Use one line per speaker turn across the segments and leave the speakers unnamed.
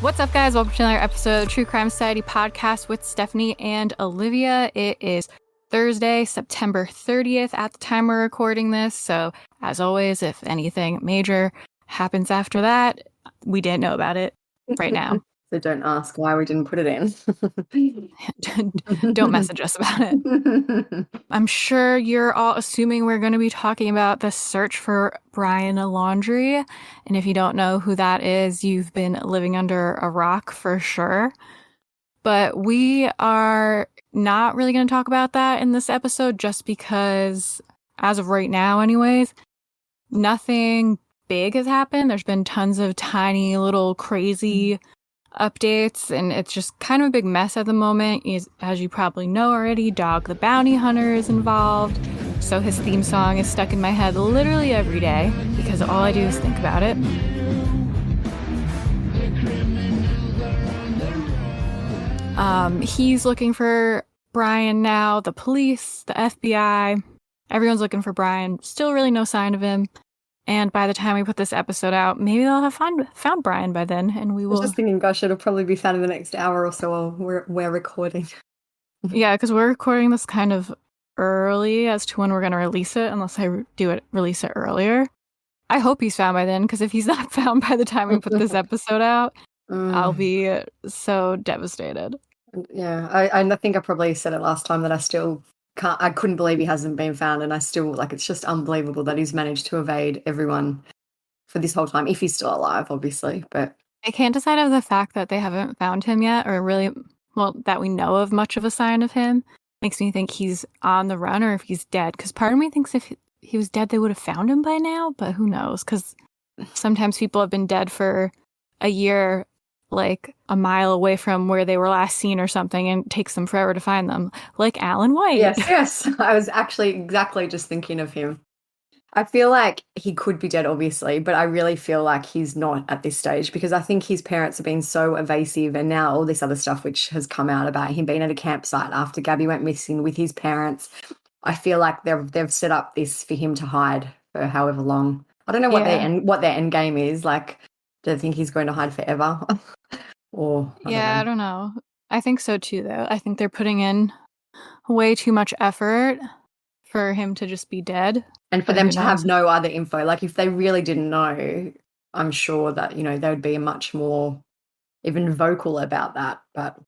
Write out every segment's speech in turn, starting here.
What's up, guys? Welcome to another episode of True Crime Society podcast with Stephanie and Olivia. It is Thursday, September 30th at the time we're recording this. So, as always, if anything major happens after that, we didn't know about it right now.
So don't ask why we didn't put it in.
Don't message us about it. I'm sure you're all assuming we're going to be talking about the search for Brian Laundrie. And if you don't know who that is, you've been living under a rock for sure. But we are not really going to talk about that in this episode just because, as of right now anyways, nothing big has happened. There's been tons of tiny little crazy updates, and it's just kind of a big mess at the moment. As you probably know already, Dog the Bounty Hunter is involved, so his theme song is stuck in my head literally every day because all I do is think about it. He's looking for Brian now. The police, the FBI, everyone's looking for Brian. Still really no sign of him. And by the time we put this episode out, maybe they'll have found Brian by then, and we will.
I was just thinking, gosh, it'll probably be found in the next hour or so while we're recording.
Yeah, because we're recording this kind of early as to when we're going to release it, unless I release it earlier. I hope he's found by then, because if he's not found by the time we put this episode out, I'll be so devastated.
Yeah, I think I probably said it last time that I couldn't believe he hasn't been found, and I still, it's just unbelievable that he's managed to evade everyone for this whole time, if he's still alive, obviously. But
I can't decide of the fact that they haven't found him yet, or really, well, that we know of much of a sign of him. Makes me think he's on the run, or if he's dead, because part of me thinks if he was dead, they would have found him by now, but who knows, because sometimes people have been dead for a year, like a mile away from where they were last seen or something, and it takes them forever to find them, like Alan White.
Yes. I was actually exactly just thinking of him. I feel like he could be dead, obviously, but I really feel like he's not at this stage, because I think his parents have been so evasive, and now all this other stuff which has come out about him being at a campsite after Gabby went missing with his parents. I feel like they've set up this for him to hide for however long. I don't know what their end game is. Like, do they think he's going to hide forever?
I don't know. I think so too, though. I think they're putting in way too much effort for him to just be dead. And
for them to have no other info. Like, if they really didn't know, I'm sure that, they would be much more even vocal about that. But I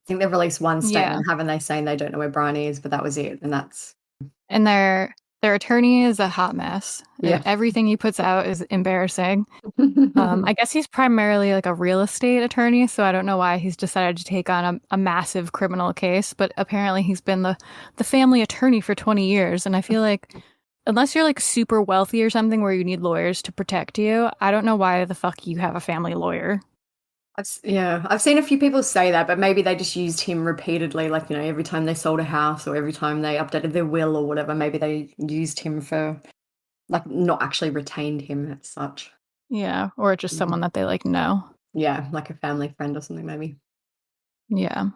think they've released one statement, haven't they, saying they don't know where Brian is, but that was it.
And their attorney is a hot mess.
Yeah.
Everything he puts out is embarrassing. I guess he's primarily like a real estate attorney, so I don't know why he's decided to take on a massive criminal case, but apparently he's been the family attorney for 20 years, and I feel like unless you're like super wealthy or something where you need lawyers to protect you, I don't know why the fuck you have a family lawyer.
I've seen a few people say that, but maybe they just used him repeatedly, like, every time they sold a house or every time they updated their will or whatever, maybe they used him for, like, not actually retained him as such.
Yeah, or just someone that they, know.
Yeah, like a family friend or something, maybe.
Yeah.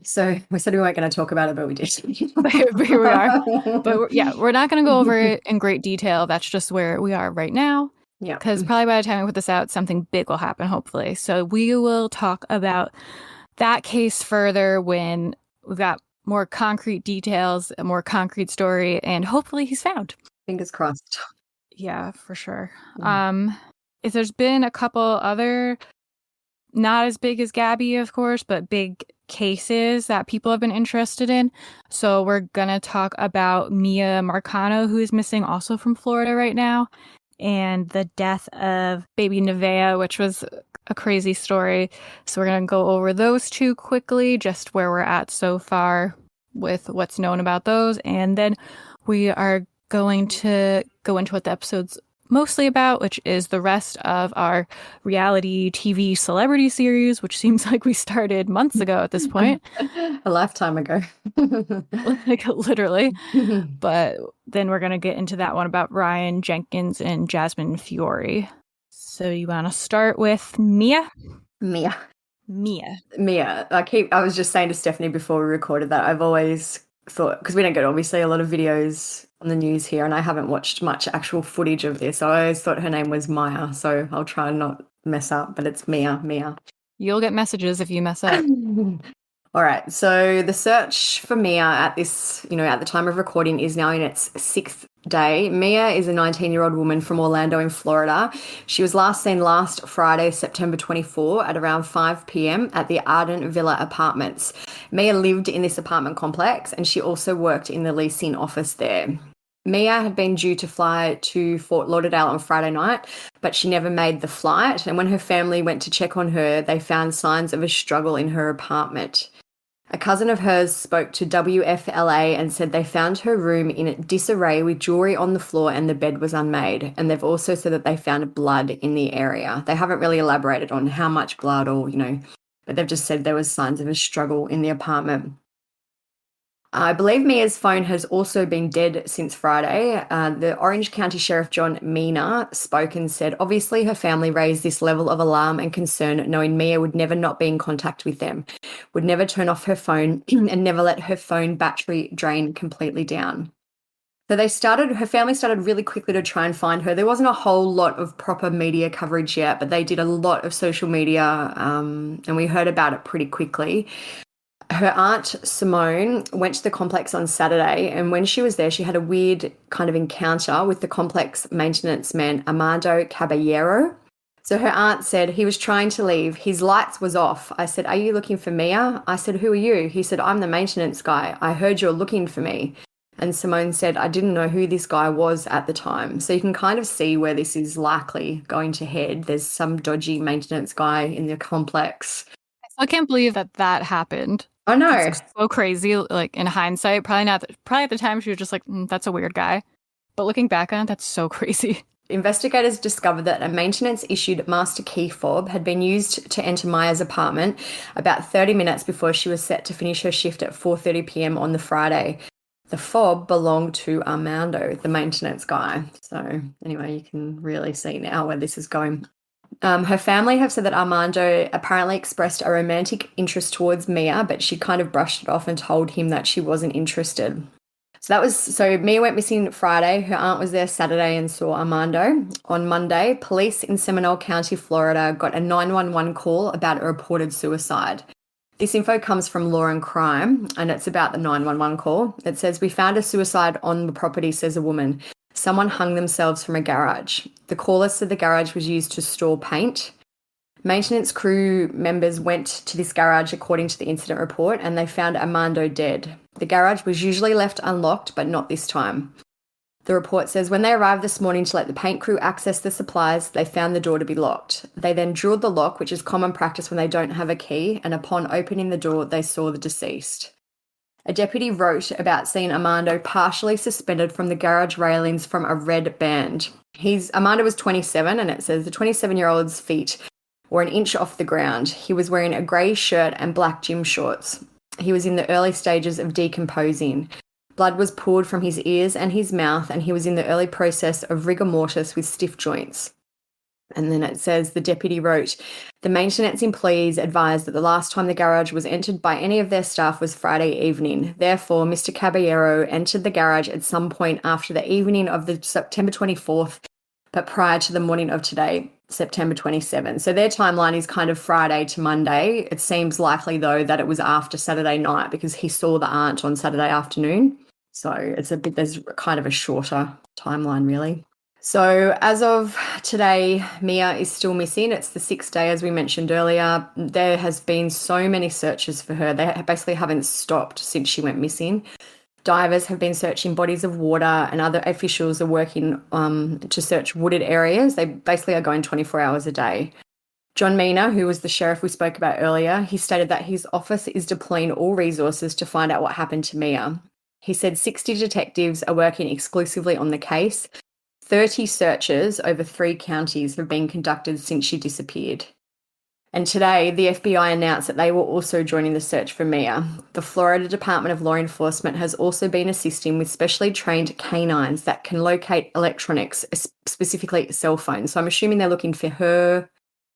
So we said we weren't going to talk about it, but we did.
But here we are. But we're not going to go over it in great detail. That's just where we are right now.
Yeah.
Because probably by the time we put this out, something big will happen, hopefully. So we will talk about that case further when we've got more concrete details, a more concrete story, and hopefully he's found.
Fingers crossed.
Yeah, for sure. If there's been a couple other, not as big as Gabby, of course, but big cases that people have been interested in. So we're going to talk about Mia Marcano, who is missing also from Florida right now, and the death of baby Nevaeh, which was a crazy story. So we're going to go over those two quickly, just where we're at so far with what's known about those. And then we are going to go into what the episode's mostly about, which is the rest of our reality TV celebrity series, which seems like we started months ago at this point.
A lifetime ago.
Like, literally. But then we're going to get into that one about Ryan Jenkins and Jasmine Fiore. So you want to start with Mia?
Mia.
I
was just saying to Stephanie before we recorded that I've always thought, because we don't get obviously a lot of videos on the news here, and I haven't watched much actual footage of this. I always thought her name was Maya, so I'll try and not mess up, but it's Mia.
You'll get messages if you mess up.
All right. So the search for Mia at this, at the time of recording is now in its sixth day. Mia is a 19-year-old woman from Orlando in Florida. She was last seen last Friday, September 24 at around 5 p.m. at the Arden Villa Apartments. Mia lived in this apartment complex and she also worked in the leasing office there. Mia had been due to fly to Fort Lauderdale on Friday night, but she never made the flight. And when her family went to check on her, they found signs of a struggle in her apartment. A cousin of hers spoke to WFLA and said they found her room in disarray with jewelry on the floor and the bed was unmade. And they've also said that they found blood in the area. They haven't really elaborated on how much blood or, but they've just said there was signs of a struggle in the apartment. I believe Mia's phone has also been dead since Friday. The Orange County Sheriff John Mina spoke and said, obviously her family raised this level of alarm and concern knowing Mia would never not be in contact with them, would never turn off her phone and never let her phone battery drain completely down. So her family started really quickly to try and find her. There wasn't a whole lot of proper media coverage yet, but they did a lot of social media and we heard about it pretty quickly. Her aunt, Simone, went to the complex on Saturday, and when she was there, she had a weird kind of encounter with the complex maintenance man, Armando Caballero. So her aunt said he was trying to leave. His lights was off. I said, are you looking for Mia? I said, who are you? He said, I'm the maintenance guy. I heard you're looking for me. And Simone said, I didn't know who this guy was at the time. So you can kind of see where this is likely going to head. There's some dodgy maintenance guy in the complex.
I can't believe that happened.
I know.
It's so crazy, like in hindsight. Probably at the time she was just like, that's a weird guy. But looking back on it, that's so crazy.
Investigators discovered that a maintenance-issued master key fob had been used to enter Maya's apartment about 30 minutes before she was set to finish her shift at 4:30 p.m. on the Friday. The fob belonged to Armando, the maintenance guy. So anyway, you can really see now where this is going. Her family have said that Armando apparently expressed a romantic interest towards Mia, but she kind of brushed it off and told him that she wasn't interested. So Mia went missing Friday. Her aunt was there Saturday and saw Armando. On Monday, police in Seminole County, Florida, got a 911 call about a reported suicide. This info comes from Law and Crime, and it's about the 911 call. It says, we found a suicide on the property, says a woman. Someone hung themselves from a garage. The caller said the garage was used to store paint. Maintenance crew members went to this garage according to the incident report and they found Armando dead. The garage was usually left unlocked, but not this time. The report says when they arrived this morning to let the paint crew access the supplies, they found the door to be locked. They then drilled the lock, which is common practice when they don't have a key, and upon opening the door, they saw the deceased. A deputy wrote about seeing Armando partially suspended from the garage railings from a red band. Armando was 27, and it says the 27-year-old's feet were an inch off the ground. He was wearing a grey shirt and black gym shorts. He was in the early stages of decomposing. Blood was poured from his ears and his mouth, and he was in the early process of rigor mortis with stiff joints. And then it says the deputy wrote, the maintenance employees advised that the last time the garage was entered by any of their staff was Friday evening. Therefore, Mr. Caballero entered the garage at some point after the evening of the September 24th, but prior to the morning of today, September 27th. So their timeline is kind of Friday to Monday. It seems likely, though, that it was after Saturday night because he saw the aunt on Saturday afternoon. So there's kind of a shorter timeline, really. So as of today, Mia is still missing. It's the sixth day, as we mentioned earlier. There has been so many searches for her. They basically haven't stopped since she went missing. Divers have been searching bodies of water and other officials are working to search wooded areas. They basically are going 24 hours a day. John Mina, who was the sheriff we spoke about earlier, he stated that his office is deploying all resources to find out what happened to Mia. He said 60 detectives are working exclusively on the case. 30 searches over 3 counties have been conducted since she disappeared. And today, the FBI announced that they were also joining the search for Mia. The Florida Department of Law Enforcement has also been assisting with specially trained canines that can locate electronics, specifically cell phones. So I'm assuming they're looking for her,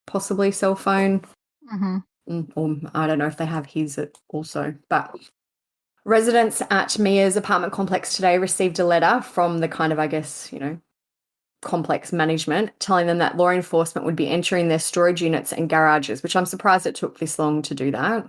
possibly cell phone. Mm-hmm. Or I don't know if they have his also. But residents at Mia's apartment complex today received a letter from the kind of, complex management, telling them that law enforcement would be entering their storage units and garages, which I'm surprised it took this long to do that.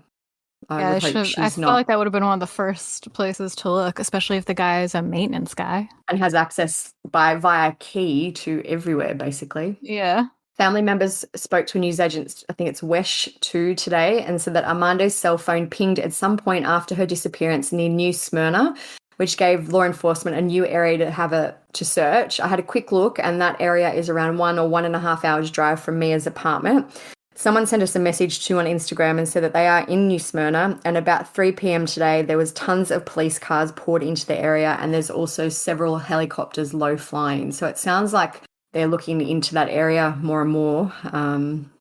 I
Yeah,
would
they
hope
should. I
she's
felt
not
like that would have been one of the first places to look, especially if the guy is a maintenance guy.
and has access via key to everywhere, basically.
Yeah.
Family members spoke to a news agent, I think it's Wesh 2 today, and said that Armando's cell phone pinged at some point after her disappearance near New Smyrna, which gave law enforcement a new area to search. I had a quick look, and that area is around 1.5 hours drive from Mia's apartment. Someone sent us a message too on Instagram and said that they are in New Smyrna, and about 3 p.m. today, there was tons of police cars poured into the area, and there's also several helicopters low flying. So it sounds like they're looking into that area more and more.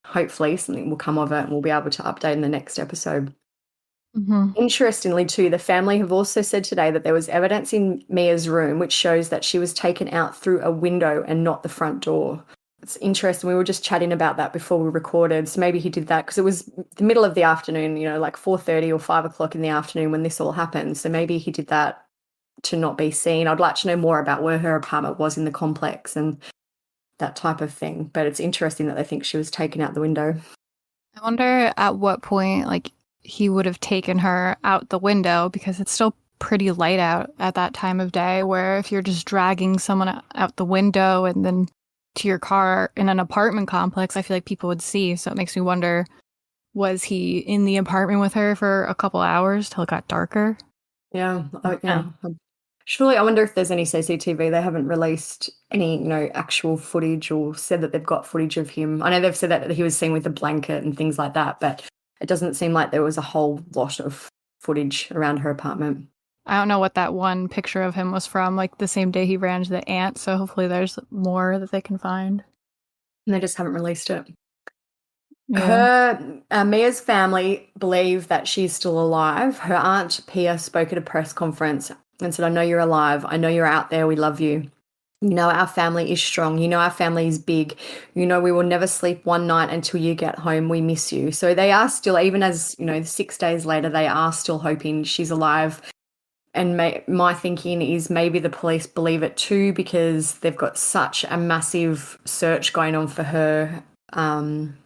Hopefully something will come of it and we'll be able to update in the next episode.
Mm-hmm.
Interestingly, too, the family have also said today that there was evidence in Mia's room which shows that she was taken out through a window and not the front door. It's interesting. We were just chatting about that before we recorded. So maybe he did that because it was the middle of the afternoon, like 4:30 or 5 o'clock in the afternoon when this all happened. So maybe he did that to not be seen. I'd like to know more about where her apartment was in the complex and that type of thing. But it's interesting that they think she was taken out the window.
I wonder at what point, he would have taken her out the window, because it's still pretty light out at that time of day, where if you're just dragging someone out the window and then to your car in an apartment complex, I feel like people would see. So it makes me wonder, was he in the apartment with her for a couple hours till it got darker?
Yeah. Surely, I wonder if there's any CCTV. They haven't released any, actual footage or said that they've got footage of him. I know they've said that he was seen with a blanket and things like that, but it doesn't seem like there was a whole lot of footage around her apartment.
I don't know what that one picture of him was from, the same day he ran to the ant, so hopefully there's more that they can find.
And they just haven't released it.
Yeah.
Mia's family believe that she's still alive. Her aunt Pia spoke at a press conference and said, "I know you're alive. I know you're out there. We love you. You know our family is strong. You know our family is big. You know we will never sleep one night until you get home. We miss you." So they are still, even as, 6 days later, they are still hoping she's alive. And my thinking is maybe the police believe it too, because they've got such a massive search going on for her.
And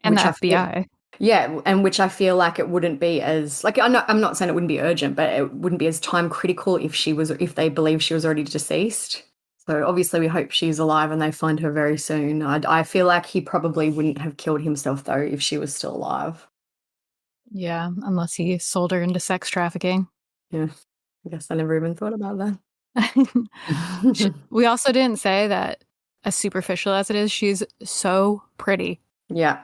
the FBI.
Yeah, and which I feel like it wouldn't be as, I'm not saying it wouldn't be urgent, but it wouldn't be as time critical if they believe she was already deceased. So obviously we hope she's alive and they find her very soon. I feel like he probably wouldn't have killed himself, though, if she was still alive.
Yeah, unless he sold her into sex trafficking.
Yeah, I guess I never even thought about that.
We also didn't say that, as superficial as it is, she's so pretty.
Yeah,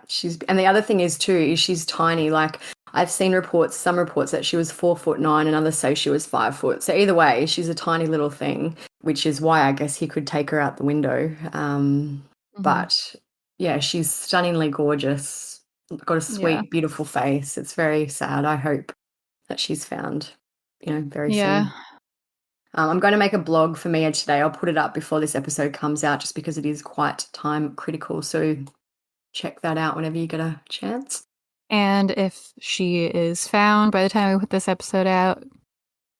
and the other thing is she's tiny. I've seen some reports that she was 4'9" and others say she was 5 foot. So either way, she's a tiny little thing, which is why I guess he could take her out the window. But yeah, she's stunningly gorgeous. Got a sweet, beautiful face. It's very sad. I hope that she's found, very soon. I'm going to make a blog for Mia today. I'll put it up before this episode comes out, just because it is quite time critical. So check that out whenever you get a chance.
And if she is found by the time we put this episode out,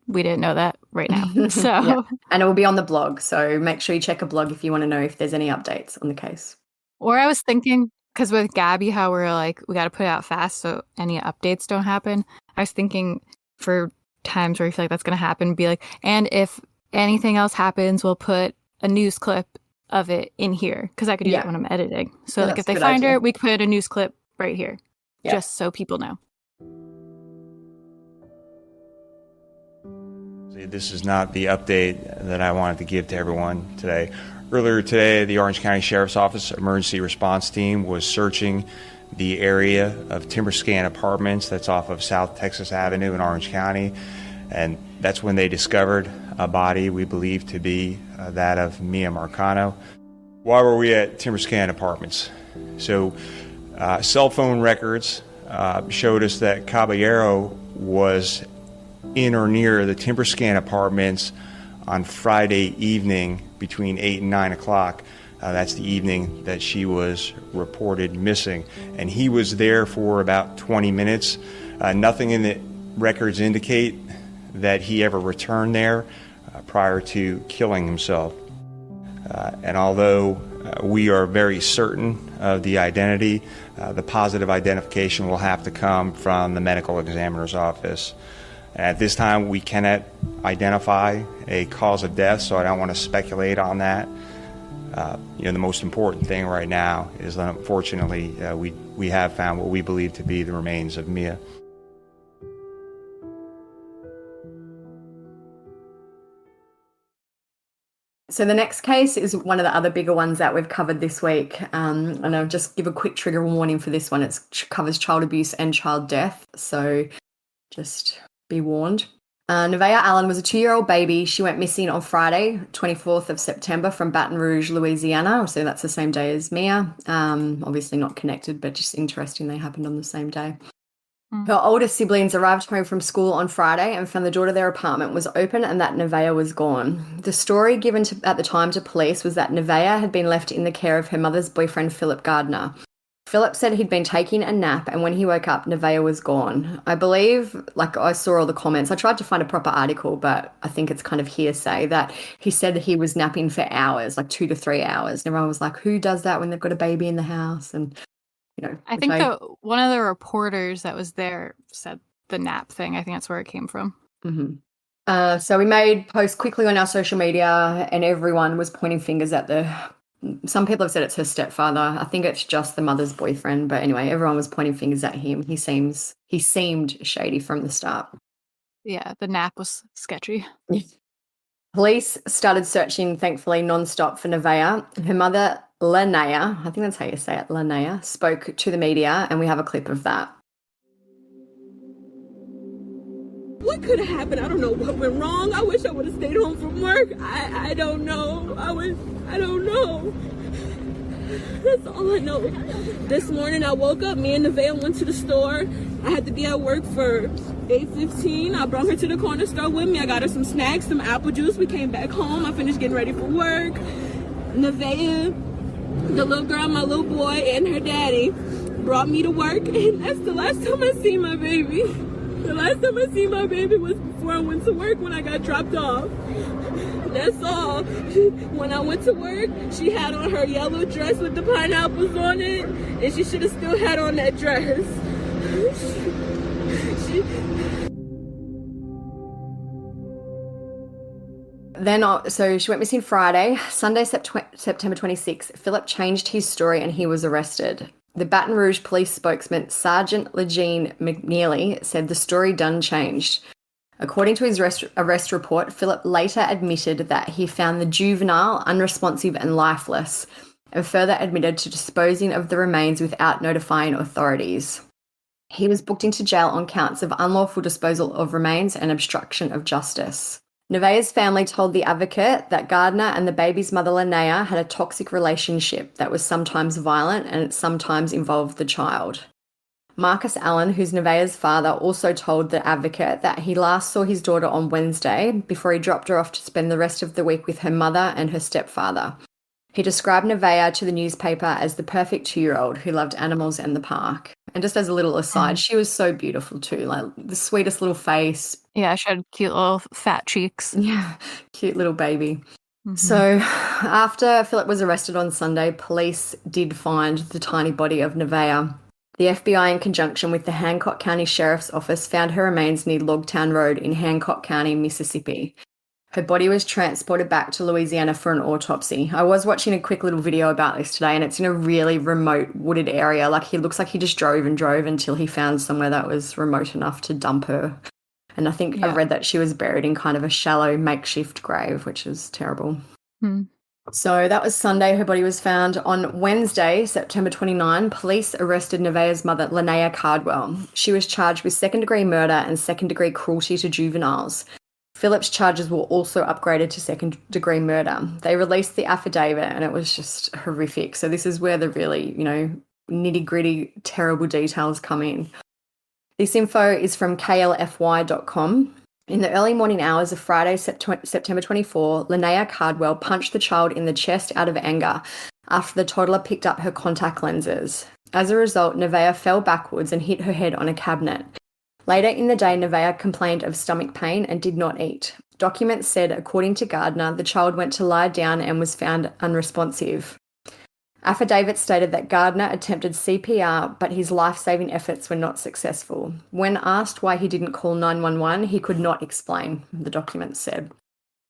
we didn't know that right now. So
yeah. And it will be on the blog. So make sure you check a blog if you want to know if there's any updates on the case.
Or I was thinking, because with Gabby, how we're we got to put it out fast so any updates don't happen. I was thinking for times where you feel like that's going to happen, be like, and if anything else happens, we'll put a news clip of it in here, because I could do that when I'm editing. So if they find her, we could put a news clip right here, just so people know.
This is not the update that I wanted to give to everyone today. Earlier today, the Orange County Sheriff's Office emergency response team was searching the area of Timberscan Apartments that's off of South Texas Avenue in Orange County, and that's when they discovered a body we believe to be that of Mia Marcano. Why were we at Timberscan Apartments? So cell phone records showed us that Caballero was in or near the Timberscan Apartments on Friday evening between 8 and 9 o'clock. That's the evening that she was reported missing. And he was there for about 20 minutes. Nothing in the records indicate that he ever returned there prior to killing himself. And although we are very certain of the identity, the positive identification will have to come from the medical examiner's office. At this time, we cannot identify a cause of death, so I don't want to speculate on that. The most important thing right now is that unfortunately we have found what we believe to be the remains of Mia.
So the next case is one of the other bigger ones that we've covered this week. And I'll just give a quick trigger warning for this one. It covers child abuse and child death. So just be warned. Nevaeh Allen was a 2-year-old baby. She went missing on Friday, 24th of September from Baton Rouge, Louisiana. So that's the same day as Mia. Obviously not connected, but just interesting they happened on the same day. Her older siblings arrived home from school on Friday and found the door to their apartment was open and that Nevaeh was gone. The story given at the time to police was that Nevaeh had been left in the care of her mother's boyfriend, Philip Gardner. Philip said he'd been taking a nap and when he woke up, Nevaeh was gone. I believe, I saw all the comments. I tried to find a proper article, but I think it's kind of hearsay that he said that he was napping for hours, 2 to 3 hours. And everyone was like, who does that when they've got a baby in the house? And
I think one of the reporters that was there said the nap thing. I think that's where it came from.
Mm-hmm. So we made posts quickly on our social media and everyone was pointing fingers at some people have said it's her stepfather. I think it's just the mother's boyfriend. But anyway, everyone was pointing fingers at him. He seemed shady from the start.
Yeah, the nap was sketchy.
Police started searching, thankfully, nonstop for Nevaeh. Her mother, Linnea, I think that's how you say it, Linnea, spoke to the media, and we have a clip of that.
What could have happened? I don't know what went wrong. I wish I would have stayed home from work. I don't know. I don't know. That's all I know. This morning I woke up, me and Nevaeh went to the store. I had to be at work for 8:15. I brought her to the corner store with me. I got her some snacks, some apple juice. We came back home. I finished getting ready for work. Nevaeh, the little girl, my little boy, and her daddy brought me to work. And that's the last time I seen my baby. The last time I seen my baby was before I went to work when I got dropped off. That's all. When I went to work, she had on her yellow dress with the pineapples on it, and she should have still had on that dress.
So she went missing Friday. Sunday, September 26th, Philip changed his story and he was arrested. The Baton Rouge police spokesman, Sergeant Legene McNeely, said the story done changed. According to his arrest report, Philip later admitted that he found the juvenile unresponsive and lifeless, and further admitted to disposing of the remains without notifying authorities. He was booked into jail on counts of unlawful disposal of remains and obstruction of justice. Nevaeh's family told the advocate that Gardner and the baby's mother, Linnea, had a toxic relationship that was sometimes violent and it sometimes involved the child. Marcus Allen, who's Nevaeh's father, also told the advocate that he last saw his daughter on Wednesday before he dropped her off to spend the rest of the week with her mother and her stepfather. He described Nevaeh to the newspaper as the perfect 2-year-old who loved animals and the park. And just as a little aside, she was so beautiful too, the sweetest little face.
Yeah, she had cute little fat cheeks.
Yeah, cute little baby. Mm-hmm. So after Philip was arrested on Sunday, police did find the tiny body of Nevaeh. The FBI, in conjunction with the Hancock County Sheriff's Office, found her remains near Logtown Road in Hancock County, Mississippi. Her body was transported back to Louisiana for an autopsy. I was watching a quick little video about this today, and it's in a really remote wooded area. He looks like he just drove and drove until he found somewhere that was remote enough to dump her. And I think I read that she was buried in kind of a shallow makeshift grave, which is terrible. So that was Sunday. Her body was found. On Wednesday, September 29, police arrested Nevaeh's mother, Linnea Cardwell. She was charged with second-degree murder and second-degree cruelty to juveniles. Philip's charges were also upgraded to second-degree murder. They released the affidavit and it was just horrific. So this is where the really, nitty-gritty, terrible details come in. This info is from klfy.com. In the early morning hours of Friday, September 24, Linnea Cardwell punched the child in the chest out of anger after the toddler picked up her contact lenses. As a result, Nevaeh fell backwards and hit her head on a cabinet. Later in the day, Nevaeh complained of stomach pain and did not eat. Documents said, according to Gardner, the child went to lie down and was found unresponsive. Affidavits stated that Gardner attempted CPR, but his life-saving efforts were not successful. When asked why he didn't call 911, he could not explain, the documents said.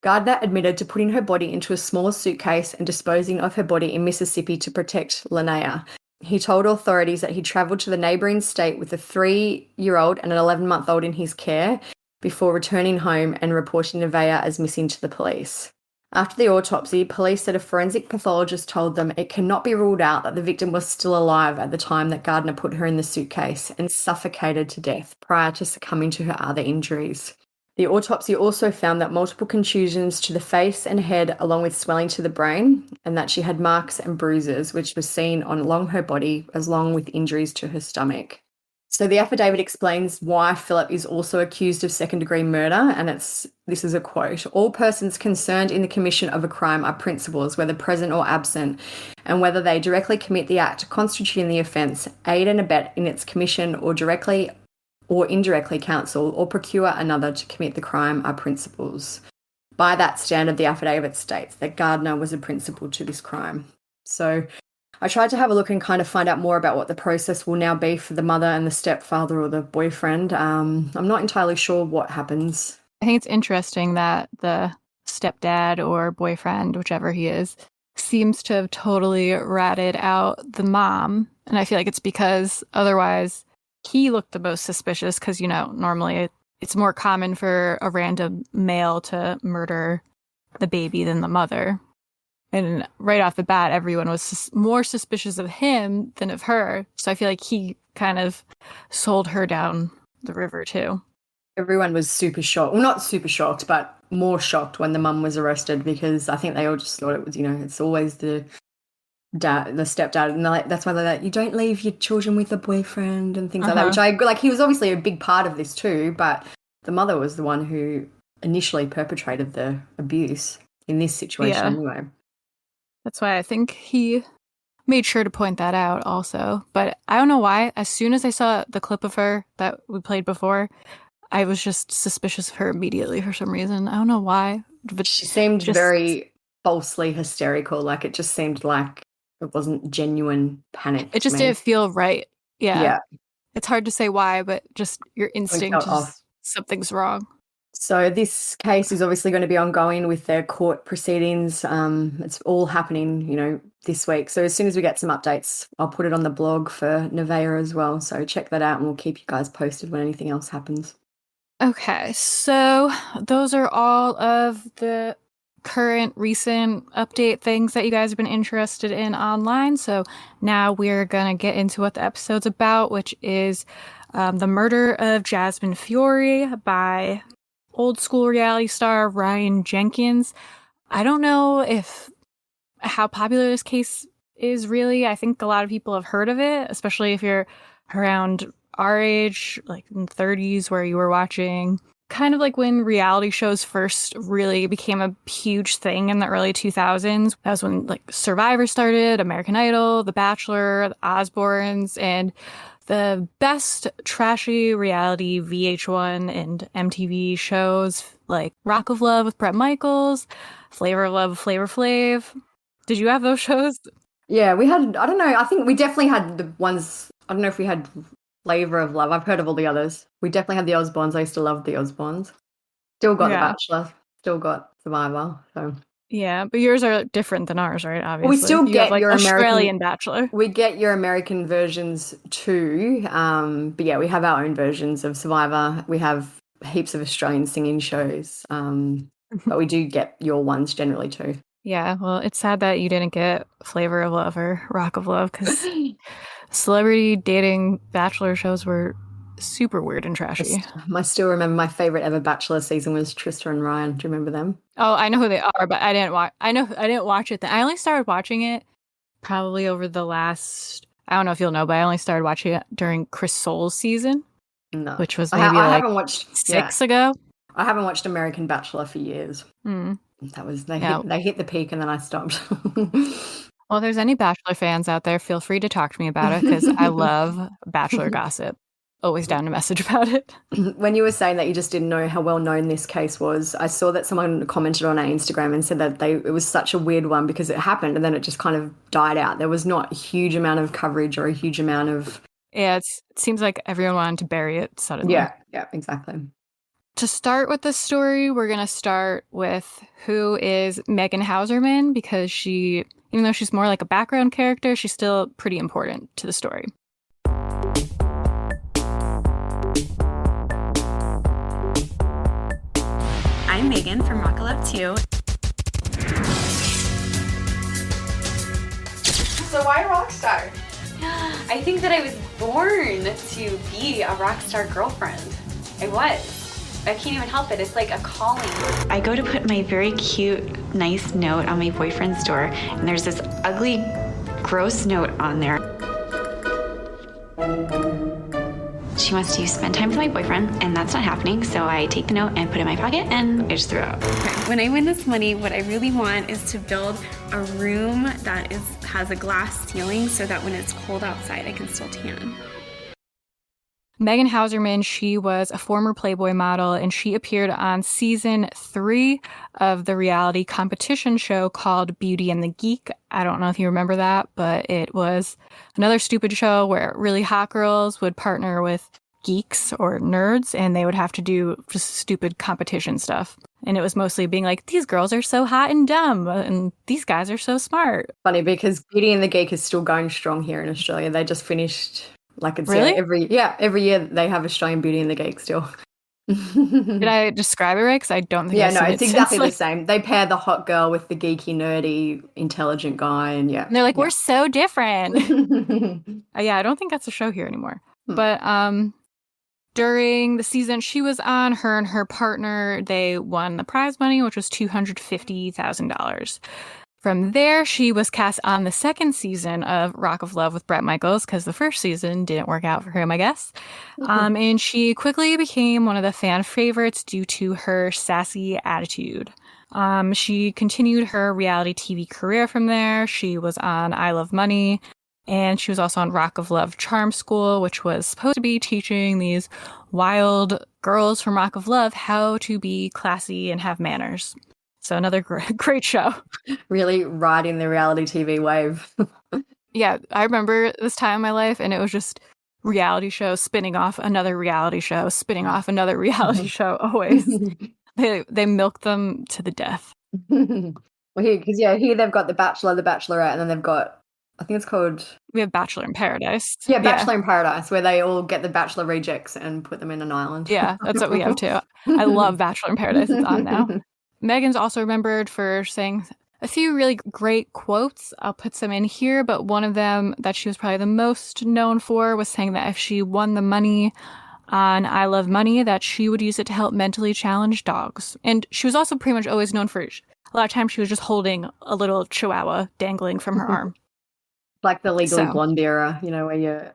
Gardner admitted to putting her body into a small suitcase and disposing of her body in Mississippi to protect Linnea. He told authorities that he travelled to the neighbouring state with a 3-year-old and an 11-month-old in his care before returning home and reporting Nevaeh as missing to the police. After the autopsy, police said a forensic pathologist told them it cannot be ruled out that the victim was still alive at the time that Gardner put her in the suitcase and suffocated to death prior to succumbing to her other injuries. The autopsy also found that multiple contusions to the face and head, along with swelling to the brain, and that she had marks and bruises, which were seen along her body, along with injuries to her stomach. So the affidavit explains why Philip is also accused of second-degree murder, and this is a quote: "All persons concerned in the commission of a crime are principals, whether present or absent, and whether they directly commit the act constituting the offence, aid and abet in its commission, or directly or indirectly counsel or procure another to commit the crime are principals." By that standard, the affidavit states that Gardner was a principal to this crime. So I tried to have a look and kind of find out more about what the process will now be for the mother and the stepfather or the boyfriend. I'm not entirely sure what happens.
I think it's interesting that the stepdad or boyfriend, whichever he is, seems to have totally ratted out the mom. And I feel like it's because otherwise he looked the most suspicious because, normally it's more common for a random male to murder the baby than the mother. And right off the bat, everyone was more suspicious of him than of her. So I feel like he kind of sold her down the river too.
Everyone was super shocked. Well, not super shocked, but more shocked when the mum was arrested, because I think they all just thought it was, it's always the dad, the stepdad. And that's why they're like, you don't leave your children with a boyfriend and things like that, which he was obviously a big part of this too, but the mother was the one who initially perpetrated the abuse in this situation anyway.
That's why I think he made sure to point that out also. But I don't know why. As soon as I saw the clip of her that we played before, I was just suspicious of her immediately for some reason. I don't know why. But
she seemed very falsely hysterical. Like, it just seemed like it wasn't genuine panic.
It just didn't feel right. Yeah. It's hard to say why, but just your instinct is something's wrong.
So this case is obviously going to be ongoing with their court proceedings. It's all happening, this week. So as soon as we get some updates, I'll put it on the blog for Nevaeh as well. So check that out and we'll keep you guys posted when anything else happens.
Okay, so those are all of the current recent update things that you guys have been interested in online. So now we're going to get into what the episode's about, which is the murder of Jasmine Fiore by old school reality star Ryan Jenkins. I don't know how popular this case is really. I think a lot of people have heard of it, especially if you're around our age, like in the 30s, where you were watching kind of like when reality shows first really became a huge thing in the early 2000s. That was when like Survivor started, American Idol, The Bachelor, The Osbournes, and the best trashy reality VH1 and MTV shows like Rock of Love with Bret Michaels, Flavor of Love with Flavor Flav. Did you have those shows?
Yeah, we had, I don't know, I think we definitely had the ones, I don't know if we had Flavor of Love. I've heard of all the others. We definitely had the Osbournes. I used to love the Osbournes. Still got The Bachelor. Still got Survivor. So
yeah, but yours are different than ours, right? Obviously,
we still get your
Australian Bachelor.
We get your American versions too. But yeah, we have our own versions of Survivor. We have heaps of Australian singing shows. But we do get your ones generally too.
Yeah, well, it's sad that you didn't get Flavor of Love or Rock of Love, because celebrity dating Bachelor shows were super weird and trashy.
I still remember my favorite ever Bachelor season was Trista and Ryan. Do you remember them?
Oh, I know who they are, but I didn't watch it then. I only started watching it probably over the last, I don't know if you'll know, but I only started watching it during Chris Soule's season.
No.
Which was maybe I haven't watched 6 ago.
I haven't watched American Bachelor for years. That was they hit the peak and then I stopped.
Well, if there's any Bachelor fans out there, feel free to talk to me about it, because I love Bachelor gossip. always down to message about it.
When you were saying that you just didn't know how well known this case was, I saw that someone commented on our Instagram and said that it was such a weird one because it happened and then it just kind of died out. There was not a huge amount of coverage or a huge amount of...
Yeah, it seems like everyone wanted to bury it suddenly.
Yeah, exactly.
To start with this story, we're going to start with who is Megan Hauserman, because she, even though she's more like a background character, she's still pretty important to the story.
I'm Megan from Rock Love 2.
So why a rock star?
I think that I was born to be a rock star girlfriend. I was. I can't even help it. It's like a calling. I go to put my very cute, nice note on my boyfriend's door, and there's this ugly, gross note on there. She wants to spend time with my boyfriend, and that's not happening, so I take the note and put it in my pocket, and I just threw it out. When I win this money, what I really want is to build a room that has a glass ceiling so that when it's cold outside, I can still tan.
Megan Hauserman, she was a former Playboy model, and she appeared on season 3 of the reality competition show called Beauty and the Geek. I don't know if you remember that, but it was another stupid show where really hot girls would partner with geeks or nerds, and they would have to do just stupid competition stuff. And it was mostly being like, these girls are so hot and dumb, and these guys are so smart.
Funny, because Beauty and the Geek is still going strong here in Australia. They just finished... Like it's
really?
Every year they have Australian Beauty and the Geek still.
Did I describe it right? Because I don't think.
It's exactly the same. They pair the hot girl with the geeky, nerdy, intelligent guy, and
and they're like, we're so different. I don't think that's a show here anymore. But during the season she was on, her and her partner, they won the prize money, which was $250,000. From there, she was cast on the second season of Rock of Love with Bret Michaels, because the first season didn't work out for him, I guess. And she quickly became one of the fan favorites due to her sassy attitude. She continued her reality TV career from there. She was on I Love Money, and she was also on Rock of Love Charm School, which was supposed to be teaching these wild girls from Rock of Love how to be classy and have manners. So another great show.
Really riding the reality TV wave.
Yeah, I remember this time in my life, and it was just reality show spinning off another reality show, spinning off another reality show, always. They milk them to the death.
Well, here they've got The Bachelor, The Bachelorette, and then they've got, I think it's called...
We have Bachelor in Paradise.
Yeah, Bachelor in Paradise, where they all get the Bachelor rejects and put them in an island.
Yeah, that's what we have too. I love Bachelor in Paradise. It's on now. Megan's also remembered for saying a few really great quotes. I'll put some in here, but one of them that she was probably the most known for was saying that if she won the money on I Love Money, that she would use it to help mentally challenged dogs. And she was also pretty much always known for, a lot of times she was just holding a little chihuahua dangling from her arm.
Like the Legally Blonde era, where you're...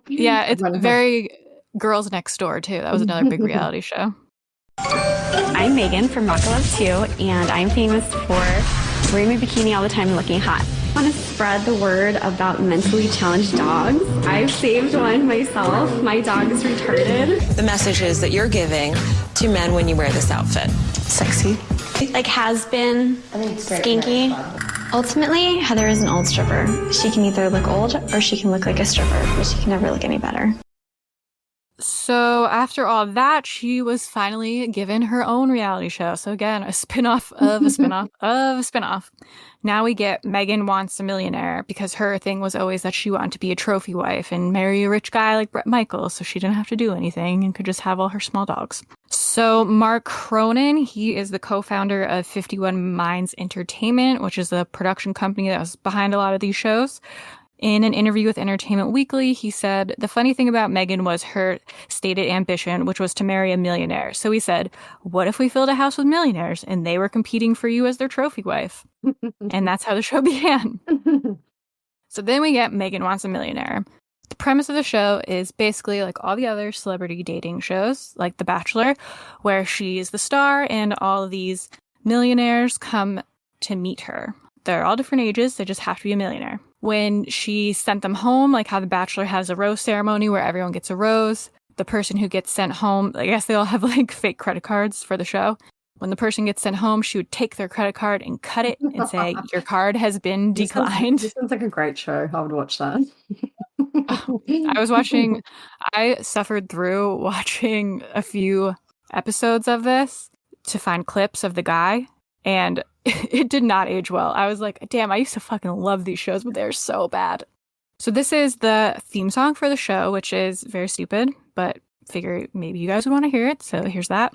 Yeah, it's very Girls Next Door, too. That was another big reality show.
I'm Megan from Rock Love 2, and I'm famous for wearing my bikini all the time and looking hot. I want to spread the word about mentally challenged dogs. I've saved one myself. My dog is retarded.
The messages that you're giving to men when you wear this outfit.
Sexy. Like has been, skanky. Ultimately, Heather is an old stripper. She can either look old or she can look like a stripper, but she can never look any better.
So after all that, she was finally given her own reality show. So again, a spinoff of a spinoff of a spinoff. Now we get Megan Wants a Millionaire, because her thing was always that she wanted to be a trophy wife and marry a rich guy like Bret Michaels, so she didn't have to do anything and could just have all her small dogs. So Mark Cronin, he is the co-founder of 51 Minds Entertainment, which is a production company that was behind a lot of these shows. In an interview with Entertainment Weekly, he said, the funny thing about Megan was her stated ambition, which was to marry a millionaire. So he said, what if we filled a house with millionaires and they were competing for you as their trophy wife? And that's how the show began. So then we get Megan Wants a Millionaire. The premise of the show is basically like all the other celebrity dating shows, like The Bachelor, where she's the star and all of these millionaires come to meet her. They're all different ages. They just have to be a millionaire. when she sent them home, like how The Bachelor has a rose ceremony where everyone gets a rose. The person who gets sent home, I guess they all have like fake credit cards for the show. When the person gets sent home, she would take their credit card and cut it and say, your card has been declined.
This sounds like a great show. I would watch that.
I suffered through watching a few episodes of this to find clips of the guy, and it did not age well. I was like, damn, I used to fucking love these shows, but they're so bad. So this is the theme song for the show, which is very stupid, but figure maybe you guys would want to hear it. So here's that.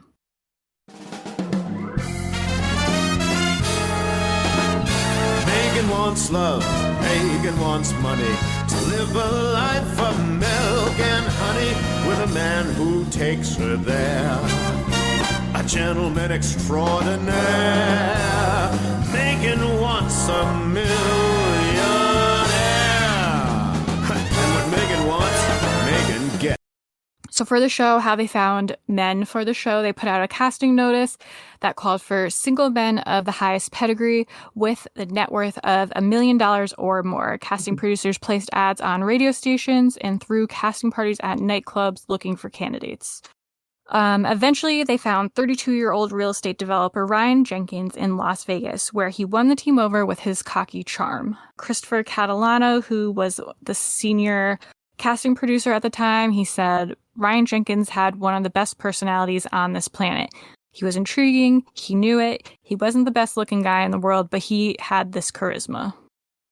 Megan wants love, Megan wants money, to live a life of milk and honey with a man who takes her there. A gentleman extraordinaire. Megan wants a millionaire. And what Megan wants, Megan gets.
So for the show, how they found men for the show, they put out a casting notice that called for single men of the highest pedigree with the net worth of $1 million or more. Casting producers placed ads on radio stations and threw casting parties at nightclubs looking for candidates. Eventually, they found 32-year-old real estate developer Ryan Jenkins in Las Vegas, where he won the team over with his cocky charm. Christopher Catalano, who was the senior casting producer at the time, he said Ryan Jenkins had one of the best personalities on this planet. He was intriguing, he knew it, he wasn't the best looking guy in the world, but he had this charisma.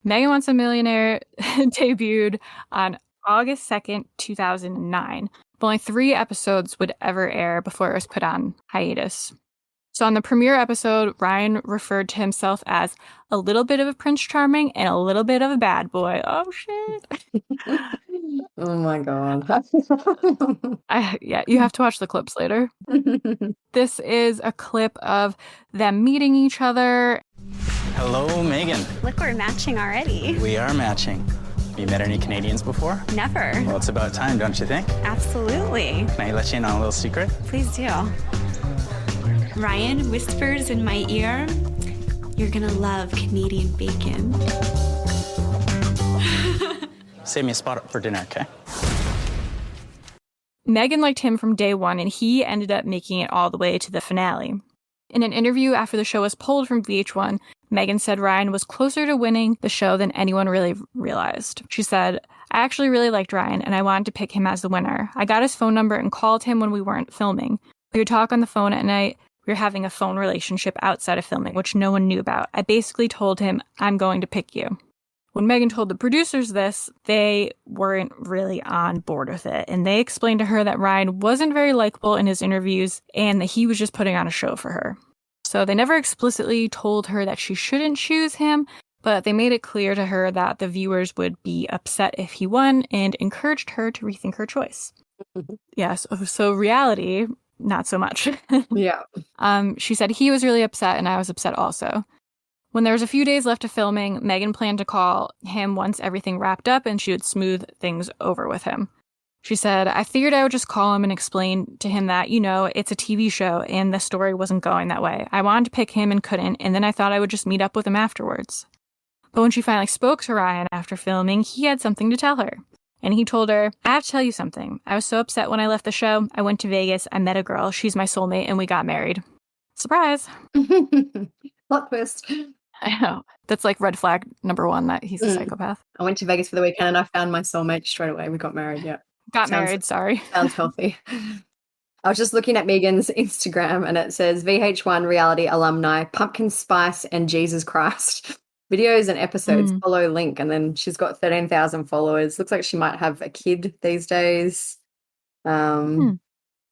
Megan Wants a Millionaire debuted on August 2nd, 2009. But only 3 episodes would ever air before it was put on hiatus. So on the premiere episode, Ryan referred to himself as a little bit of a Prince Charming and a little bit of a bad boy. Oh, shit.
Oh, my God.
Yeah, you have to watch the clips later. This is a clip of them meeting each other.
Hello, Megan.
Look, we're matching already.
We are matching. Have you met any Canadians before?
Never.
Well, it's about time, don't you think?
Absolutely.
Can I let you in on a little secret?
Please do. Ryan whispers in my ear, you're gonna love Canadian bacon.
Save me a spot for dinner, okay?
Megan liked him from day one, and he ended up making it all the way to the finale. In an interview after the show was pulled from VH1, Megan said Ryan was closer to winning the show than anyone really realized. She said, I actually really liked Ryan, and I wanted to pick him as the winner. I got his phone number and called him when we weren't filming. We would talk on the phone at night. We were having a phone relationship outside of filming, which no one knew about. I basically told him, I'm going to pick you. When Megan told the producers this, they weren't really on board with it, and they explained to her that Ryan wasn't very likable in his interviews and that he was just putting on a show for her. So they never explicitly told her that she shouldn't choose him, but they made it clear to her that the viewers would be upset if he won and encouraged her to rethink her choice. Yes, so reality, not so much.
Yeah.
She said he was really upset and I was upset also. When there was a few days left of filming, Megan planned to call him once everything wrapped up and she would smooth things over with him. She said, I figured I would just call him and explain to him that, it's a TV show and the story wasn't going that way. I wanted to pick him and couldn't, and then I thought I would just meet up with him afterwards. But when she finally spoke to Ryan after filming, he had something to tell her. And he told her, I have to tell you something. I was so upset when I left the show. I went to Vegas, I met a girl, she's my soulmate, and we got married. Surprise.
Plot twist.
I know. That's like red flag number 1 that he's a psychopath.
I went to Vegas for the weekend and I found my soulmate straight away. We got married, yeah.
Married, sorry.
Sounds healthy. I was just looking at Megan's Instagram and it says VH1 reality alumni, pumpkin spice and Jesus Christ. Videos and episodes, follow link. And then she's got 13,000 followers. Looks like she might have a kid these days. So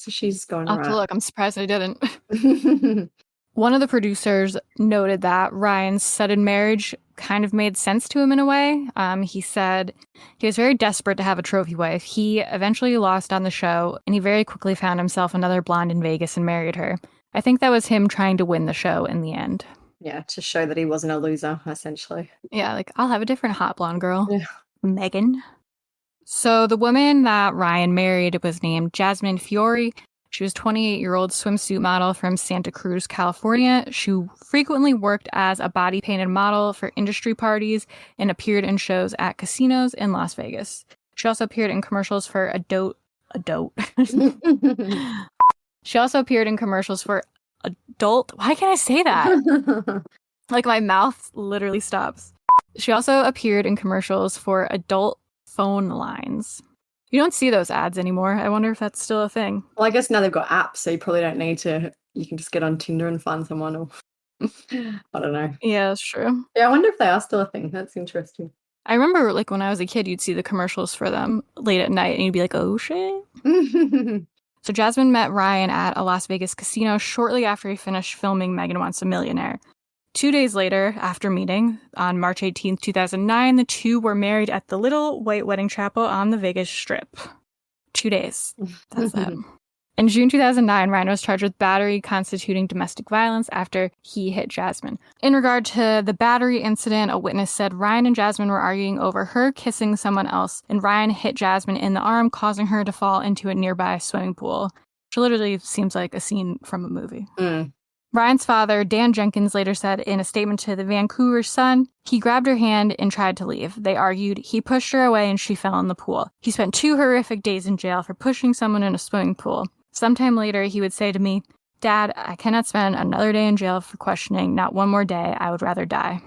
she's going
I'll have to look. I'm surprised I didn't. One of the producers noted that Ryan's sudden marriage kind of made sense to him in a way. He said he was very desperate to have a trophy wife. He eventually lost on the show, and he very quickly found himself another blonde in Vegas and married her. I think that was him trying to win the show in the end.
Yeah, to show that he wasn't a loser, essentially.
Yeah, like, I'll have a different hot blonde girl.
Yeah.
Megan. So the woman that Ryan married was named Jasmine Fiore. She was a 28-year-old swimsuit model from Santa Cruz, California. She frequently worked as a body painted model for industry parties and appeared in shows at casinos in Las Vegas. She also appeared in commercials for She also appeared in commercials for adult. Why can't I say that? Like my mouth literally stops. She also appeared in commercials for adult phone lines. You don't see those ads anymore. I wonder if that's still a thing.
Well, I guess now they've got apps, so you probably don't need to. You can just get on Tinder and find someone, or I don't know.
Yeah, that's true.
Yeah, I wonder if they are still a thing. That's interesting.
I remember, like, when I was a kid, you'd see the commercials for them late at night, and you'd be like, oh, shit. So Jasmine met Ryan at a Las Vegas casino shortly after he finished filming Megan Wants a Millionaire. 2 days later, after meeting, on March 18th, 2009, the two were married at the Little White Wedding Chapel on the Vegas Strip. 2 days. That's that. In June 2009, Ryan was charged with battery constituting domestic violence after he hit Jasmine. In regard to the battery incident, a witness said Ryan and Jasmine were arguing over her kissing someone else, and Ryan hit Jasmine in the arm, causing her to fall into a nearby swimming pool. Which literally seems like a scene from a movie. Ryan's father, Dan Jenkins, later said in a statement to the Vancouver Sun, he grabbed her hand and tried to leave. They argued, he pushed her away and she fell in the pool. He spent 2 horrific days in jail for pushing someone in a swimming pool. Sometime later, he would say to me, Dad, I cannot spend another day in jail for questioning. Not one more day. I would rather die.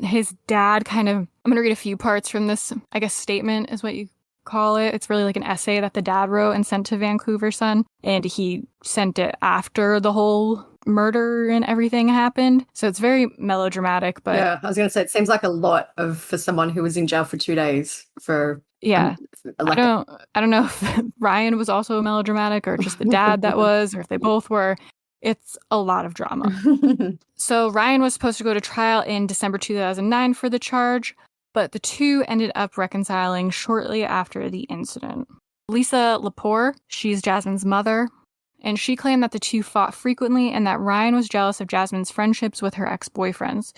His dad kind of, I'm going to read a few parts from this, I guess, statement is what you call it. It's really like an essay that the dad wrote and sent to Vancouver Sun. And he sent it after the whole murder and everything happened. So it's very melodramatic, but
yeah, I was going to say, it seems like a lot for someone who was in jail for 2 days for...
Yeah. I don't know if Ryan was also melodramatic or just the dad that was, or if they both were. It's a lot of drama. So Ryan was supposed to go to trial in December 2009 for the charge, but the two ended up reconciling shortly after the incident. Lisa Lepore, she's Jasmine's mother, and she claimed that the two fought frequently and that Ryan was jealous of Jasmine's friendships with her ex-boyfriends.